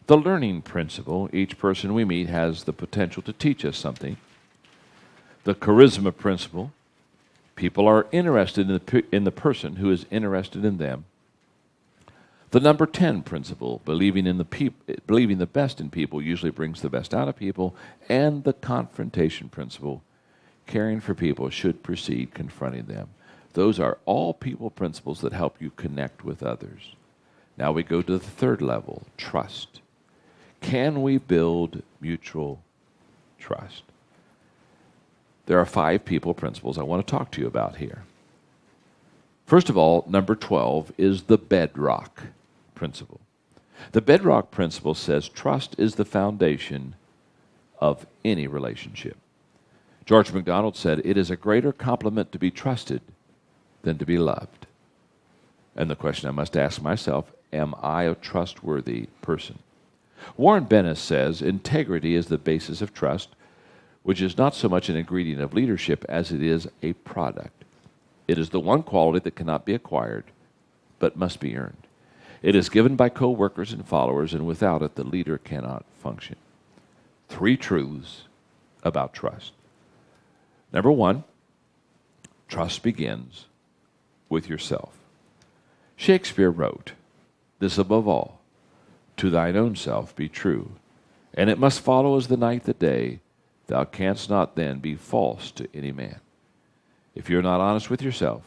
The learning principle. Each person we meet has the potential to teach us something. The charisma principle. People are interested in the person who is interested in them. The number 10 principle, believing the best in people usually brings the best out of people. And the confrontation principle, caring for people should precede confronting them. Those are all people principles that help you connect with others. Now we go to the third level, trust. Can we build mutual trust? There are 5 people principles I want to talk to you about here. First of all, number 12 is the bedrock principle. The bedrock principle says trust is the foundation of any relationship. George MacDonald said, "It is a greater compliment to be trusted than to be loved." And the question I must ask myself, am I a trustworthy person? Warren Bennis says, integrity is the basis of trust, which is not so much an ingredient of leadership as it is a product. It is the one quality that cannot be acquired, but must be earned. It is given by co-workers and followers, and without it, the leader cannot function. 3 truths about trust. Number 1, trust begins with yourself. Shakespeare wrote, "This above all, to thine own self be true, and it must follow as the night the day, thou canst not then be false to any man." If you're not honest with yourself,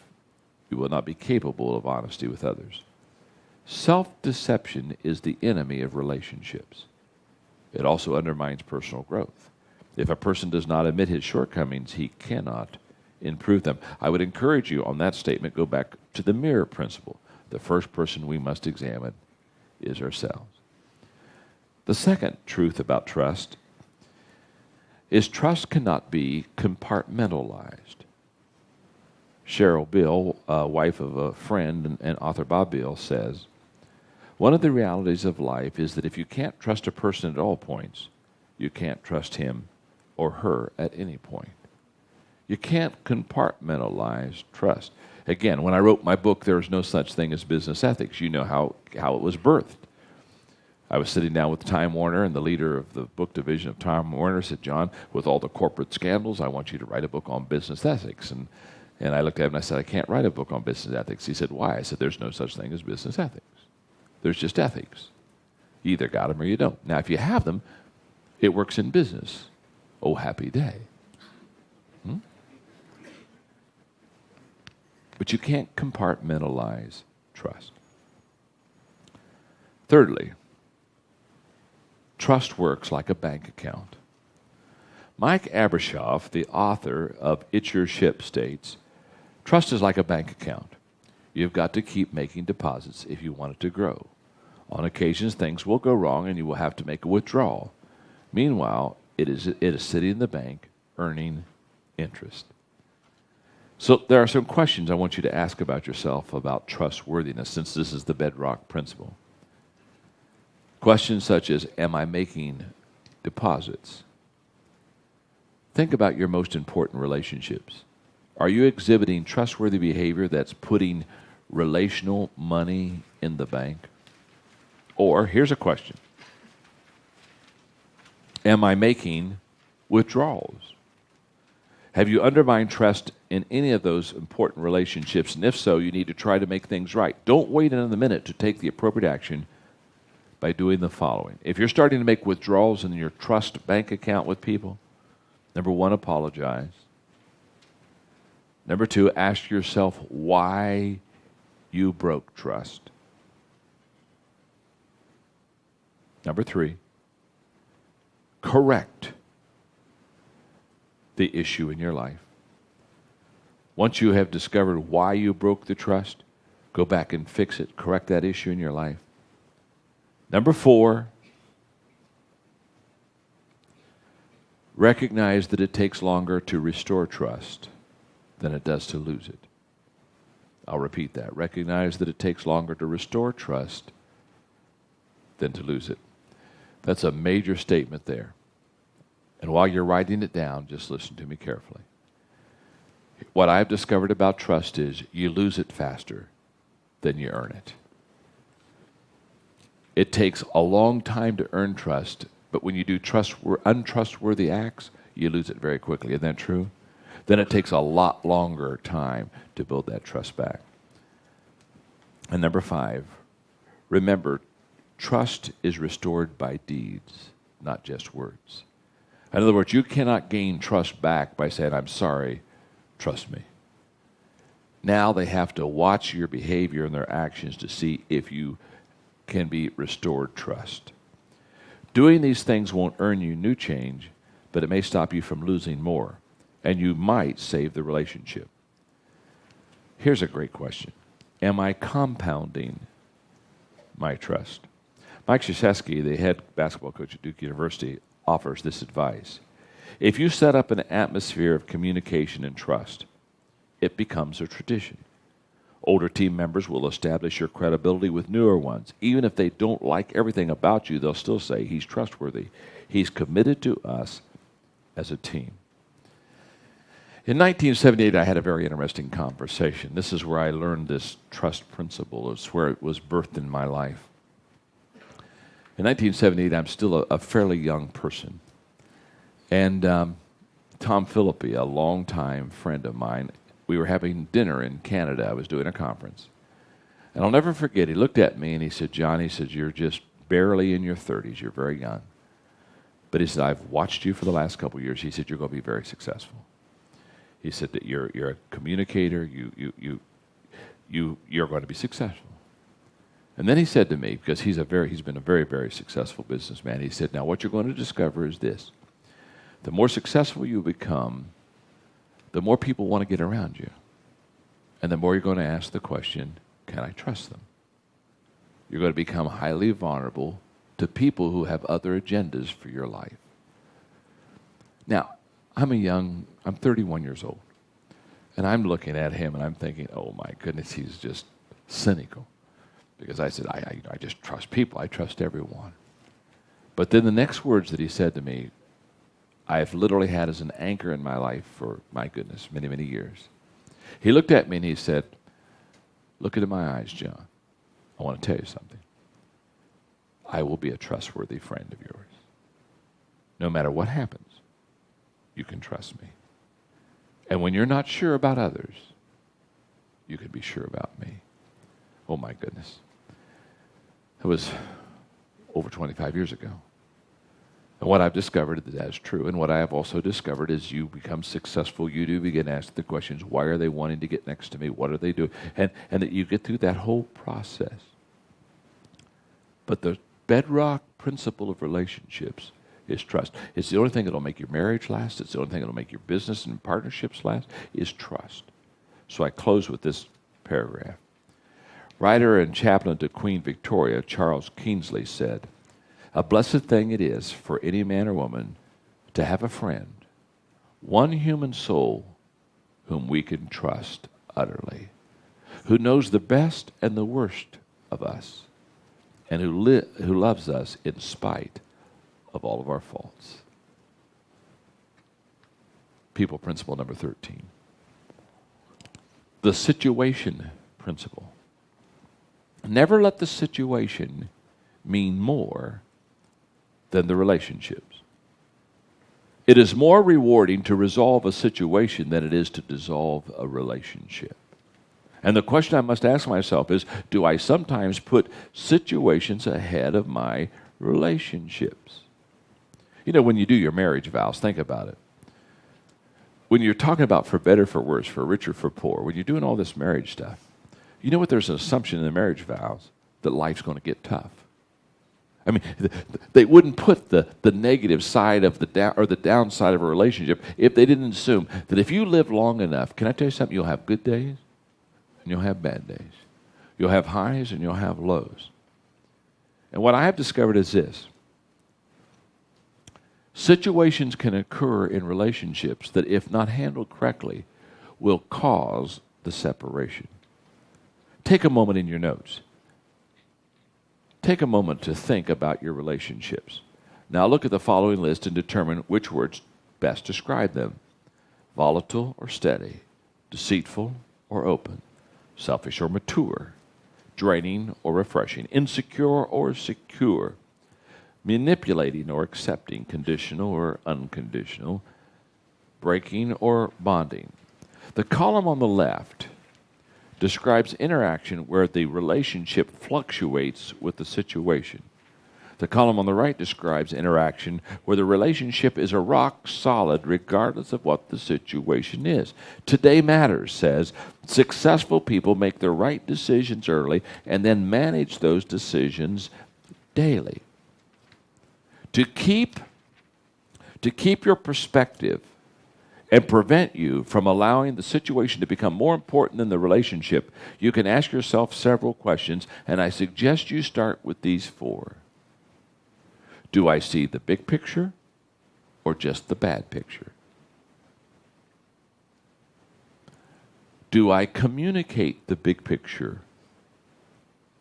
you will not be capable of honesty with others. Self-deception is the enemy of relationships. It also undermines personal growth. If a person does not admit his shortcomings, he cannot improve them. I would encourage you on that statement, go back to the mirror principle. The first person we must examine is ourselves. The second truth about trust is trust cannot be compartmentalized. Cheryl Bill, wife of a friend and author Bob Bill, says, "One of the realities of life is that if you can't trust a person at all points, you can't trust him or her at any point." You can't compartmentalize trust. Again, when I wrote my book, There is No Such Thing as Business Ethics, you know how it was birthed. I was sitting down with Time Warner, and the leader of the book division of Time Warner said, "John, with all the corporate scandals, I want you to write a book on business ethics." And I looked at him and I said, "I can't write a book on business ethics." He said, "Why?" I said, "There's no such thing as business ethics. There's just ethics. You either got them or you don't. Now, if you have them, it works in business. Oh, happy day." But you can't compartmentalize trust. Thirdly, trust works like a bank account. Mike Abrashoff, the author of It's Your Ship, states, "Trust is like a bank account. You've got to keep making deposits if you want it to grow. On occasions, things will go wrong and you will have to make a withdrawal. Meanwhile, it is sitting in the bank earning interest." So there are some questions I want you to ask about yourself about trustworthiness, since this is the bedrock principle. Questions such as, am I making deposits? Think about your most important relationships. Are you exhibiting trustworthy behavior that's putting relational money in the bank? Or, here's a question. Am I making withdrawals? Have you undermined trust in any of those important relationships? And if so, you need to try to make things right. Don't wait another minute to take the appropriate action by doing the following. If you're starting to make withdrawals in your trust bank account with people, number 1, apologize. Number 2, ask yourself why you broke trust. Number 3, correct the issue in your life. Once you have discovered why you broke the trust, go back and fix it, correct that issue in your life. Number 4, recognize that it takes longer to restore trust than it does to lose it. I'll repeat that. Recognize that it takes longer to restore trust than to lose it. That's a major statement there. And while you're writing it down, just listen to me carefully. What I've discovered about trust is you lose it faster than you earn it. It takes a long time to earn trust, but when you do untrustworthy acts, you lose it very quickly. Isn't that true? Then it takes a lot longer time to build that trust back. And number 5, remember, trust is restored by deeds, not just words. In other words, you cannot gain trust back by saying, I'm sorry, trust me. Now they have to watch your behavior and their actions to see if you can be restored trust. Doing these things won't earn you new change, but it may stop you from losing more, and you might save the relationship. Here's a great question. Am I compounding my trust? Mike Krzyzewski, the head basketball coach at Duke University, offers this advice. If you set up an atmosphere of communication and trust, it becomes a tradition. Older team members will establish your credibility with newer ones. Even if they don't like everything about you, they'll still say, he's trustworthy. He's committed to us as a team. In 1978, I had a very interesting conversation. This is where I learned this trust principle. It's where it was birthed in my life. In 1978, I'm still a fairly young person. And Tom Philippi, a longtime friend of mine, we were having dinner in Canada. I was doing a conference. And I'll never forget, he looked at me and he said, John, he said, you're just barely in your 30s. You're very young. But he said, I've watched you for the last couple of years. He said, you're going to be very successful. He said that you're a communicator. You're going to be successful. And then he said to me, because he's been a very, very successful businessman, he said, now what you're going to discover is this. The more successful you become, the more people want to get around you. And the more you're going to ask the question, can I trust them? You're going to become highly vulnerable to people who have other agendas for your life. Now, I'm 31 years old. And I'm looking at him and I'm thinking, oh my goodness, he's just cynical. Because I said, I just trust people. I trust everyone. But then the next words that he said to me, I've literally had as an anchor in my life for, my goodness, many, many years. He looked at me and he said, look into my eyes, John. I want to tell you something. I will be a trustworthy friend of yours. No matter what happens, you can trust me. And when you're not sure about others, you can be sure about me. Oh my goodness. It was over 25 years ago. And what I've discovered that is true, and what I have also discovered is you become successful, you do begin to ask the questions, why are they wanting to get next to me? What are they doing? And that you get through that whole process. But the bedrock principle of relationships is trust. It's the only thing that will make your marriage last. It's the only thing that will make your business and partnerships last is trust. So I close with this paragraph. Writer and chaplain to Queen Victoria, Charles Kingsley, said, a blessed thing it is for any man or woman to have a friend, one human soul whom we can trust utterly, who knows the best and the worst of us, and who loves us in spite of all of our faults. People principle number 13. The situation principle. Never let the situation mean more than the relationships. It is more rewarding to resolve a situation than it is to dissolve a relationship. And the question I must ask myself is, do I sometimes put situations ahead of my relationships? You know, when you do your marriage vows, think about it. When you're talking about for better, for worse, for richer, for poor, when you're doing all this marriage stuff, you know what? There's an assumption in the marriage vows that life's going to get tough. I mean, they wouldn't put the negative side of the downside of a relationship if they didn't assume that if you live long enough, can I tell you something? You'll have good days and you'll have bad days. You'll have highs and you'll have lows. And what I have discovered is this. Situations can occur in relationships that, if not handled correctly, will cause the separation. Take a moment in your notes. Take a moment to think about your relationships. Now look at the following list and determine which words best describe them. Volatile or steady, deceitful or open, selfish or mature, draining or refreshing, insecure or secure, manipulating or accepting, conditional or unconditional, breaking or bonding. The column on the left describes interaction where the relationship fluctuates with the situation. The column on the right describes interaction where the relationship is a rock solid regardless of what the situation is. Today Matters says successful people make the right decisions early and then manage those decisions daily. To keep your perspective and prevent you from allowing the situation to become more important than the relationship, you can ask yourself several questions, and I suggest you start with these 4. Do I see the big picture or just the bad picture? Do I communicate the big picture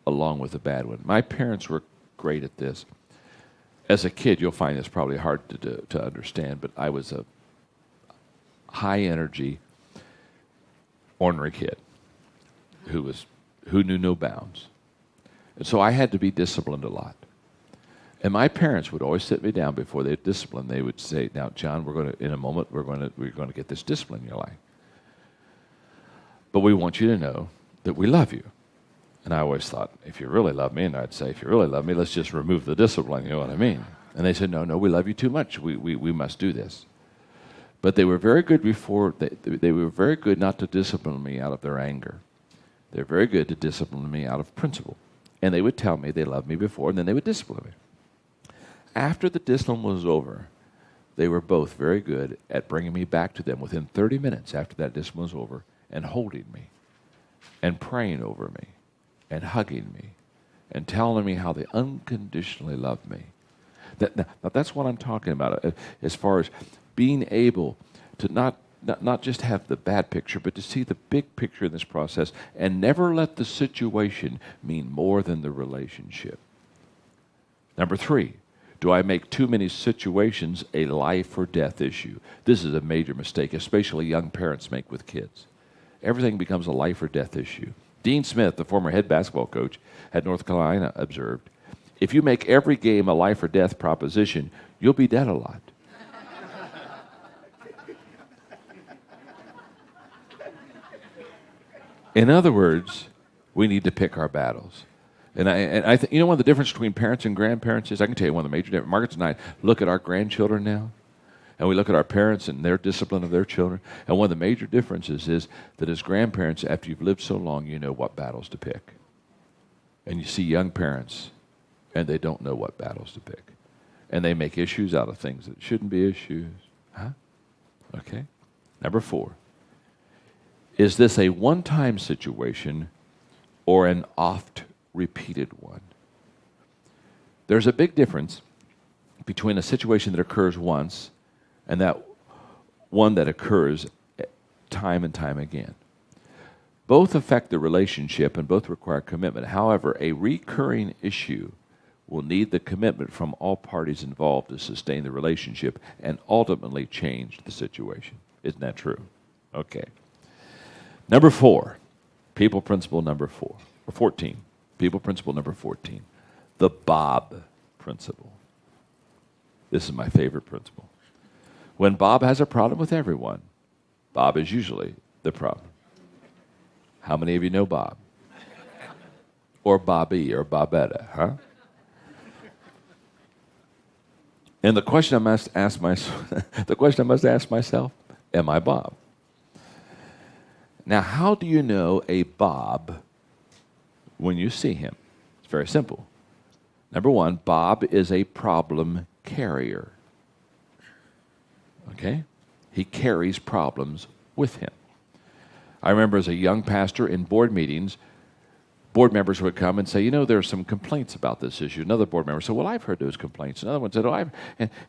along with the bad one? My parents were great at this. As a kid, you'll find this probably hard to understand, but I was a high-energy, ornery kid who knew no bounds. And so I had to be disciplined a lot. And my parents would always sit me down before they discipline. They would say, "Now, John, in a moment, we're going to get this discipline in your life. But we want you to know that we love you." And I always thought, if you really love me, and I'd say, if you really love me, let's just remove the discipline, you know what I mean? And they said, no, we love you too much. We must do this. But they were very good they were very good not to discipline me out of their anger. They're very good to discipline me out of principle. And they would tell me they loved me before, and then they would discipline me. After the discipline was over, they were both very good at bringing me back to them within 30 minutes after that discipline was over and holding me and praying over me and hugging me and telling me how they unconditionally loved me. Now, that's what I'm talking about as far as being able to not just have the bad picture, but to see the big picture in this process and never let the situation mean more than the relationship. Number 3, do I make too many situations a life or death issue? This is a major mistake, especially young parents make with kids. Everything becomes a life or death issue. Dean Smith, the former head basketball coach at North Carolina, observed, if you make every game a life or death proposition, you'll be dead a lot. In other words, we need to pick our battles. And I think, you know, one of the differences between parents and grandparents is, I can tell you one of the major differences. Margaret and I look at our grandchildren now, and we look at our parents and their discipline of their children. And one of the major differences is that as grandparents, after you've lived so long, you know what battles to pick. And you see young parents, and they don't know what battles to pick. And they make issues out of things that shouldn't be issues. Huh? Okay. Number 4. Is this a one-time situation or an oft-repeated one? There's a big difference between a situation that occurs once and that one that occurs time and time again. Both affect the relationship and both require commitment. However, a recurring issue will need the commitment from all parties involved to sustain the relationship and ultimately change the situation. Isn't that true? Okay. Number 4, people principle number 4, or 14. People principle number 14, the Bob principle. This is my favorite principle. When Bob has a problem with everyone, Bob is usually the problem. How many of you know Bob? Or Bobby or Bobetta, huh? And the question I must ask myself, am I Bob? Now, how do you know a Bob when you see him? It's very simple. Number 1, Bob is a problem carrier. Okay? He carries problems with him. I remember as a young pastor in board meetings, board members would come and say, you know, there are some complaints about this issue. Another board member said, well, I've heard those complaints. Another one said, oh,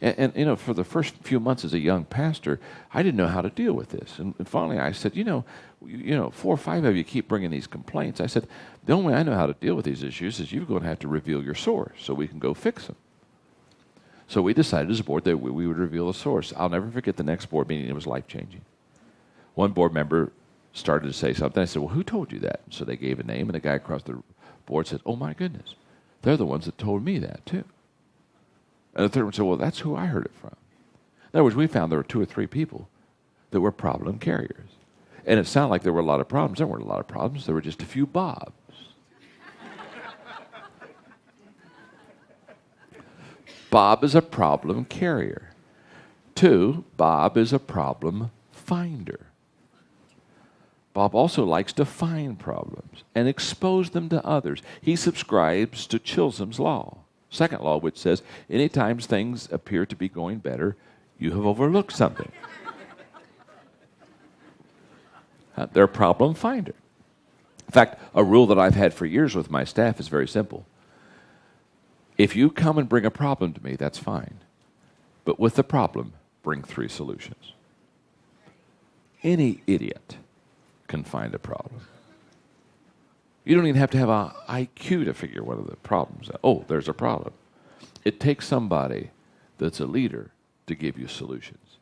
and you know, for the first few months as a young pastor, I didn't know how to deal with this. And finally I said, you know, 4 or 5 of you keep bringing these complaints. I said, the only way I know how to deal with these issues is you're going to have to reveal your source so we can go fix them. So we decided as a board that we would reveal the source. I'll never forget the next board meeting. It was life-changing. One board member started to say something. I said, well, who told you that? So they gave a name, and the guy across the board said, oh, my goodness. They're the ones that told me that, too. And the third one said, well, that's who I heard it from. In other words, we found there were 2 or 3 people that were problem carriers. And it sounded like there were a lot of problems. There weren't a lot of problems. There were just a few Bobs. Bob is a problem carrier. 2, Bob is a problem finder. Bob also likes to find problems and expose them to others. He subscribes to Chisholm's law, second law, which says, anytime things appear to be going better, you have overlooked something. They're a problem finder. In fact, a rule that I've had for years with my staff is very simple. If you come and bring a problem to me, that's fine. But with the problem, bring 3 solutions. Any idiot can find a problem. You don't even have to have an IQ to figure what are the problems. Oh, there's a problem. It takes somebody that's a leader to give you solutions.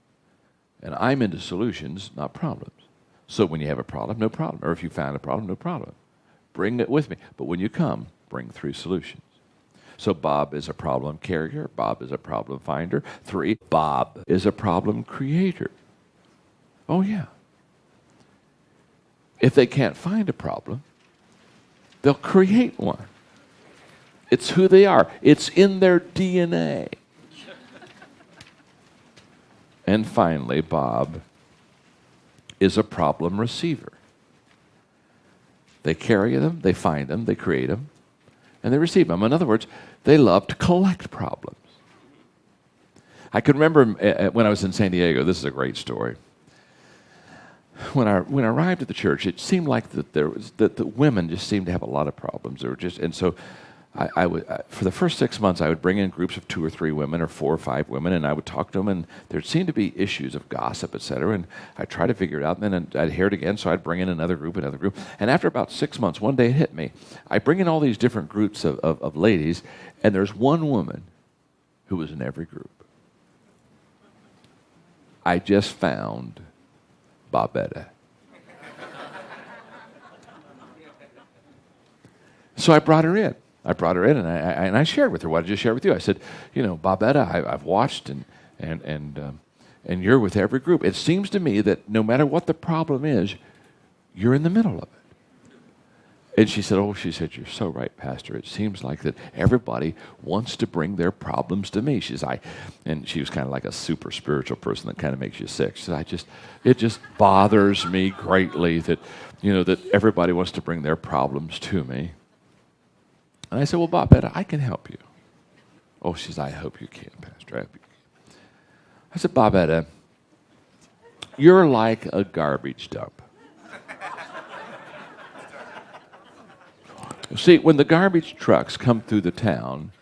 And I'm into solutions, not problems. So when you have a problem, no problem. Or if you find a problem, no problem. Bring it with me. But when you come, bring 3 solutions. So Bob is a problem carrier. Bob is a problem finder. 3, Bob is a problem creator. Oh, yeah. If they can't find a problem, they'll create one. It's who they are. It's in their DNA. And finally, Bob is a problem receiver. They carry them, they find them, they create them, and they receive them. In other words, they love to collect problems. I can remember when I was in San Diego, this is a great story. When I arrived at the church, it seemed like that the women just seemed to have a lot of problems. They were just, and so I would for the first 6 months I would bring in groups of 2 or 3 women or 4 or 5 women, and I would talk to them, and there seemed to be issues of gossip, etc. And I'd try to figure it out, and then I'd hear it again, so I'd bring in another group. And after about 6 months, one day it hit me. I bring in all these different groups of ladies, and there's one woman who was in every group. I just found Bobetta. So I brought her in. And I shared with her what I just shared with you. I said, you know, Bobetta, I've watched, and you're with every group. It seems to me that no matter what the problem is, you're in the middle of it. And she said, you're so right, Pastor. It seems like that everybody wants to bring their problems to me. And she was kind of like a super spiritual person that kind of makes you sick. She said, it just bothers me greatly that, you know, that everybody wants to bring their problems to me. And I said, well, Bobetta, I can help you. Oh, she said, I hope you can, Pastor. I hope you can. I said, Bobetta, you're like a garbage dump. See, when the garbage trucks come through the town,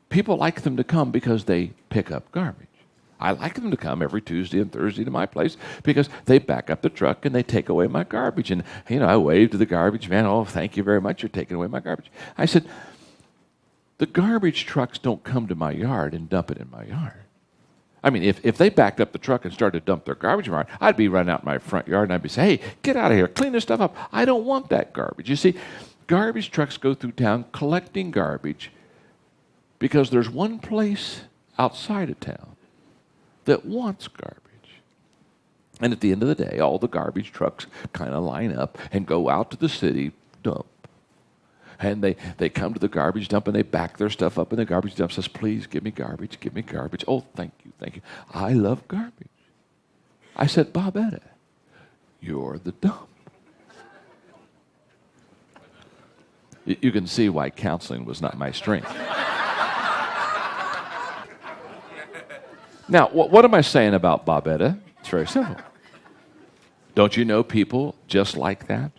people like them to come because they pick up garbage. I like them to come every Tuesday and Thursday to my place because they back up the truck and they take away my garbage. And, you know, I wave to the garbage man, oh, thank you very much, you're taking away my garbage. I said, the garbage trucks don't come to my yard and dump it in my yard. I mean, if they backed up the truck and started to dump their garbage in my yard, I'd be running out in my front yard and I'd be saying, hey, get out of here, clean this stuff up. I don't want that garbage. You see, garbage trucks go through town collecting garbage because there's one place outside of town that wants garbage. And at the end of the day, all the garbage trucks kind of line up and go out to the city, dump. And they come to the garbage dump and they back their stuff up, and the garbage dump says, please give me garbage, give me garbage. Oh, thank you, thank you. I love garbage. I said, Bobetta, you're the dump. You can see why counseling was not my strength. Now, what am I saying about Bobetta? It's very simple. Don't you know people just like that?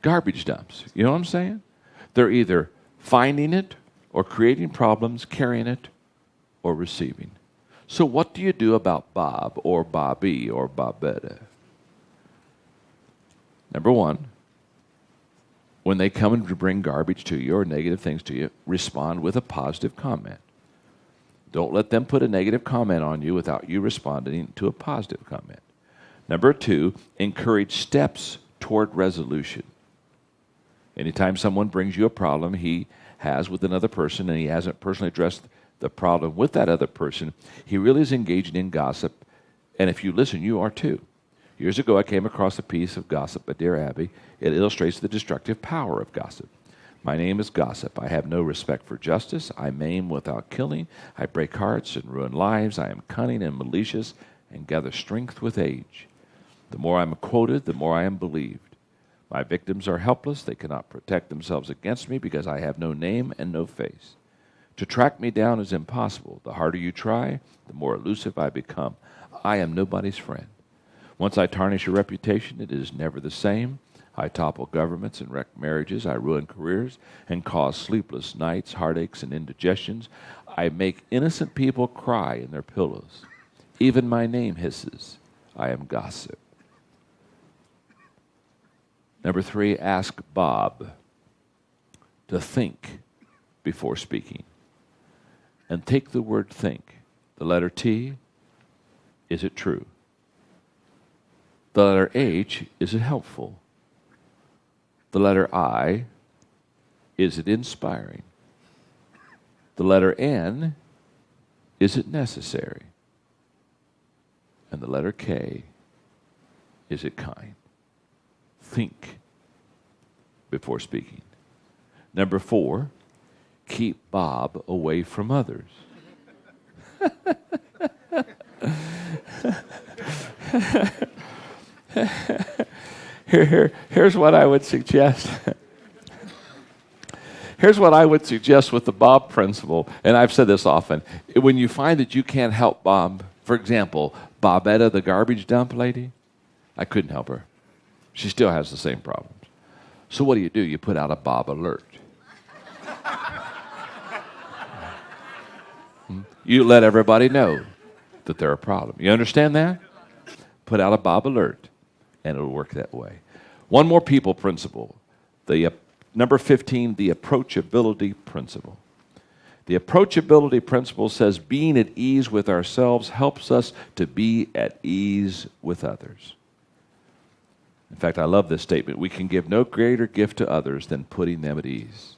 Garbage dumps. You know what I'm saying? They're either finding it or creating problems, carrying it, or receiving. So what do you do about Bob or Bobby or Bobetta? Number one, when they come and bring garbage to you or negative things to you, respond with a positive comment. Don't let them put a negative comment on you without you responding to a positive comment. Number 2, encourage steps toward resolution. Anytime someone brings you a problem he has with another person and he hasn't personally addressed the problem with that other person, he really is engaging in gossip. And if you listen, you are too. Years ago, I came across a piece of gossip by Dear Abby. It illustrates the destructive power of gossip. My name is gossip. I have no respect for justice. I maim without killing. I break hearts and ruin lives. I am cunning and malicious and gather strength with age. The more I am quoted, the more I am believed. My victims are helpless. They cannot protect themselves against me because I have no name and no face. To track me down is impossible. The harder you try, the more elusive I become. I am nobody's friend. Once I tarnish a reputation, it is never the same. I topple governments and wreck marriages. I ruin careers and cause sleepless nights, heartaches, and indigestions. I make innocent people cry in their pillows. Even my name hisses. I am gossip. Number 3, ask Bob to think before speaking. And take the word think. The letter T, is it true? The letter H, is it helpful? The letter I, is it inspiring? The letter N, is it necessary? And the letter K, is it kind? Think before speaking. Number 4, keep Bob away from others. Here's what I would suggest. Here's what I would suggest with the Bob principle, and I've said this often. When you find that you can't help Bob, for example, Bobetta, the garbage dump lady, I couldn't help her. She still has the same problems. So what do? You put out a Bob alert. You let everybody know that they're a problem. You understand that? Put out a Bob alert, and it'll work that way. One more people principle. Number 15, the approachability principle. The approachability principle says being at ease with ourselves helps us to be at ease with others. In fact, I love this statement. We can give no greater gift to others than putting them at ease.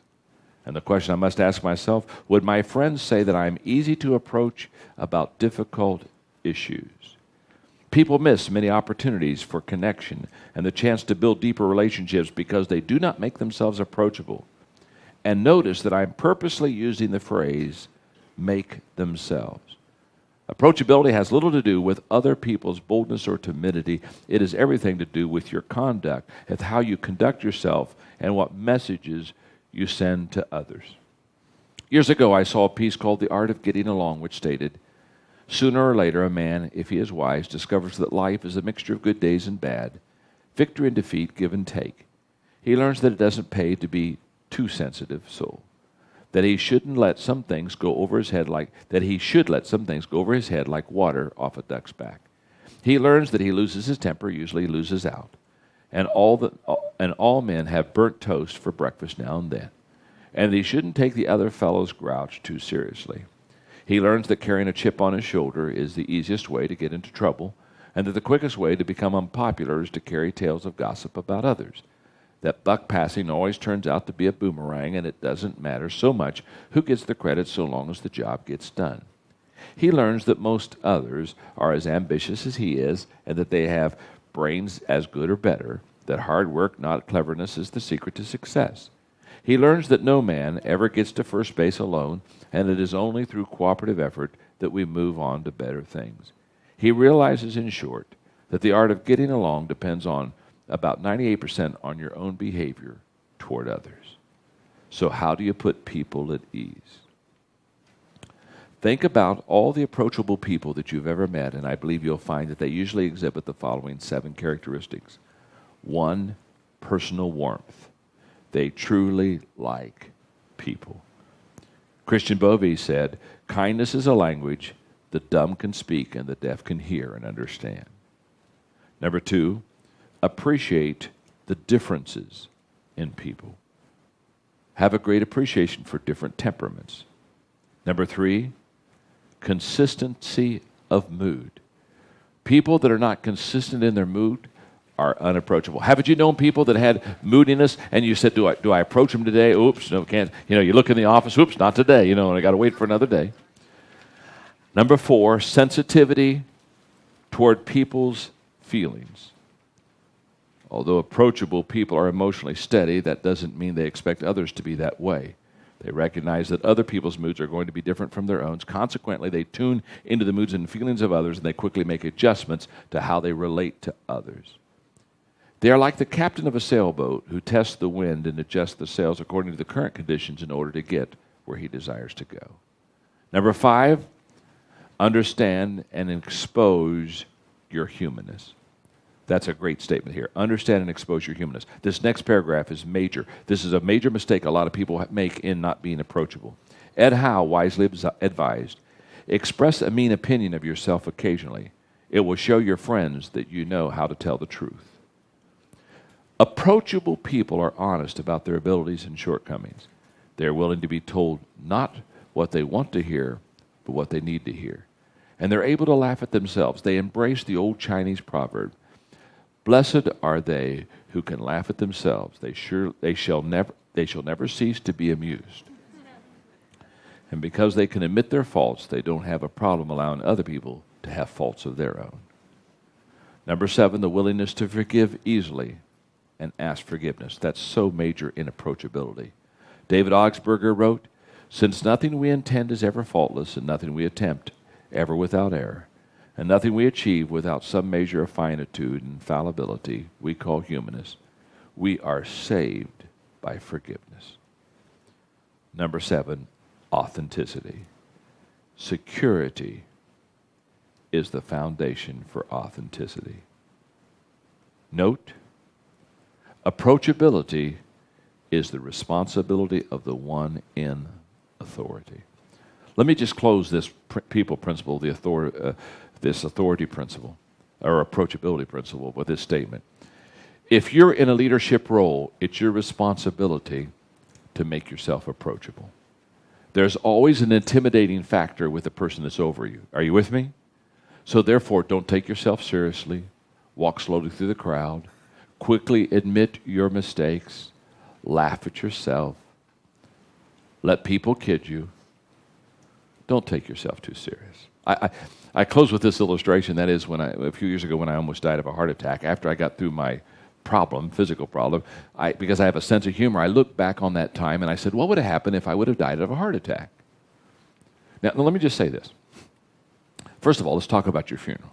And the question I must ask myself, would my friends say that I'm easy to approach about difficult issues? People miss many opportunities for connection and the chance to build deeper relationships because they do not make themselves approachable. And notice that I'm purposely using the phrase, make themselves. Approachability has little to do with other people's boldness or timidity. It has everything to do with your conduct, with how you conduct yourself, and what messages you send to others. Years ago, I saw a piece called The Art of Getting Along, which stated, sooner or later, a man, if he is wise, discovers that life is a mixture of good days and bad, victory and defeat, give and take. He learns that it doesn't pay to be too sensitive soul, that he shouldn't let some things go over his head like water off a duck's back. He learns that he loses his temper, usually loses out, and all men have burnt toast for breakfast now and then, and that he shouldn't take the other fellow's grouch too seriously. He learns that carrying a chip on his shoulder is the easiest way to get into trouble, and that the quickest way to become unpopular is to carry tales of gossip about others. That buck passing always turns out to be a boomerang, and it doesn't matter so much who gets the credit so long as the job gets done. He learns that most others are as ambitious as he is, and that they have brains as good or better, that hard work, not cleverness, is the secret to success. He learns that no man ever gets to first base alone, and it is only through cooperative effort that we move on to better things. He realizes, in short, that the art of getting along depends on about 98% on your own behavior toward others. So how do you put people at ease? Think about all the approachable people that you've ever met, and I believe you'll find that they usually exhibit the following 7 characteristics. 1, personal warmth. They truly like people. Christian Bovee said, kindness is a language the dumb can speak and the deaf can hear and understand. Number 2, appreciate the differences in people. Have a great appreciation for different temperaments. Number 3, consistency of mood. People that are not consistent in their mood are unapproachable. Haven't you known people that had moodiness and you said, do I approach them today? Oops, no, can't. You look in the office, oops, not today, and I got to wait for another day. Number 4, sensitivity toward people's feelings. Although approachable people are emotionally steady, that doesn't mean they expect others to be that way. They recognize that other people's moods are going to be different from their own. Consequently, they tune into the moods and feelings of others, and they quickly make adjustments to how they relate to others. They are like the captain of a sailboat who tests the wind and adjusts the sails according to the current conditions in order to get where he desires to go. Number 5, understand and expose your humanness. That's a great statement here. Understand and expose your humanness. This next paragraph is major. This is a major mistake a lot of people make in not being approachable. Ed Howe wisely advised, express a mean opinion of yourself occasionally. It will show your friends that you know how to tell the truth. Approachable people are honest about their abilities and shortcomings. They are willing to be told not what they want to hear, but what they need to hear. And they're able to laugh at themselves. They embrace the old Chinese proverb, blessed are they who can laugh at themselves. They shall never cease to be amused. And because they can admit their faults, they don't have a problem allowing other people to have faults of their own. Number 7, the willingness to forgive easily and ask forgiveness. That's so major in approachability. David Augsburger wrote, since nothing we intend is ever faultless, and nothing we attempt ever without error, and nothing we achieve without some measure of finitude and fallibility we call humanness, we are saved by forgiveness. Number 7, authenticity. Security is the foundation for authenticity. Note, approachability is the responsibility of the one in authority. Let me just close this people principle, this authority principle, or approachability principle, with this statement. If you're in a leadership role, it's your responsibility to make yourself approachable. There's always an intimidating factor with the person that's over you. Are you with me? So therefore, don't take yourself seriously. Walk slowly through the crowd. Quickly admit your mistakes. Laugh at yourself. Let people kid you. Don't take yourself too serious. I close with this illustration. That is, a few years ago when I almost died of a heart attack, after I got through my physical problem, because I have a sense of humor, I looked back on that time and I said, what would have happened if I would have died of a heart attack? Now let me just say this. First of all, let's talk about your funeral.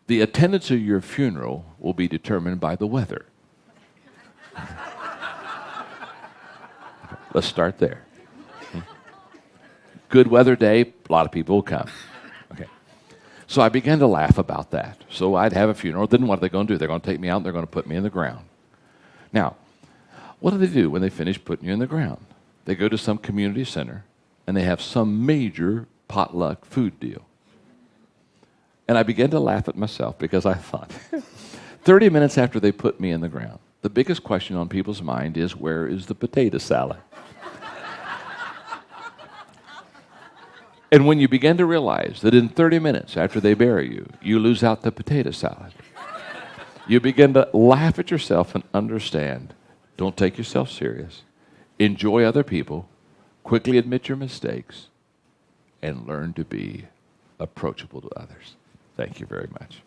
The attendance of your funeral will be determined by the weather. Let's start there. Good weather day, a lot of people will come. Okay. So I began to laugh about that. So I'd have a funeral. Then what are they going to do? They're going to take me out and they're going to put me in the ground. Now, what do they do when they finish putting you in the ground? They go to some community center and they have some major potluck food deal. And I began to laugh at myself because I thought, 30 minutes after they put me in the ground, the biggest question on people's mind is, where is the potato salad? And when you begin to realize that in 30 minutes after they bury you, you lose out the potato salad, you begin to laugh at yourself and understand, don't take yourself serious, enjoy other people, quickly admit your mistakes, and learn to be approachable to others. Thank you very much.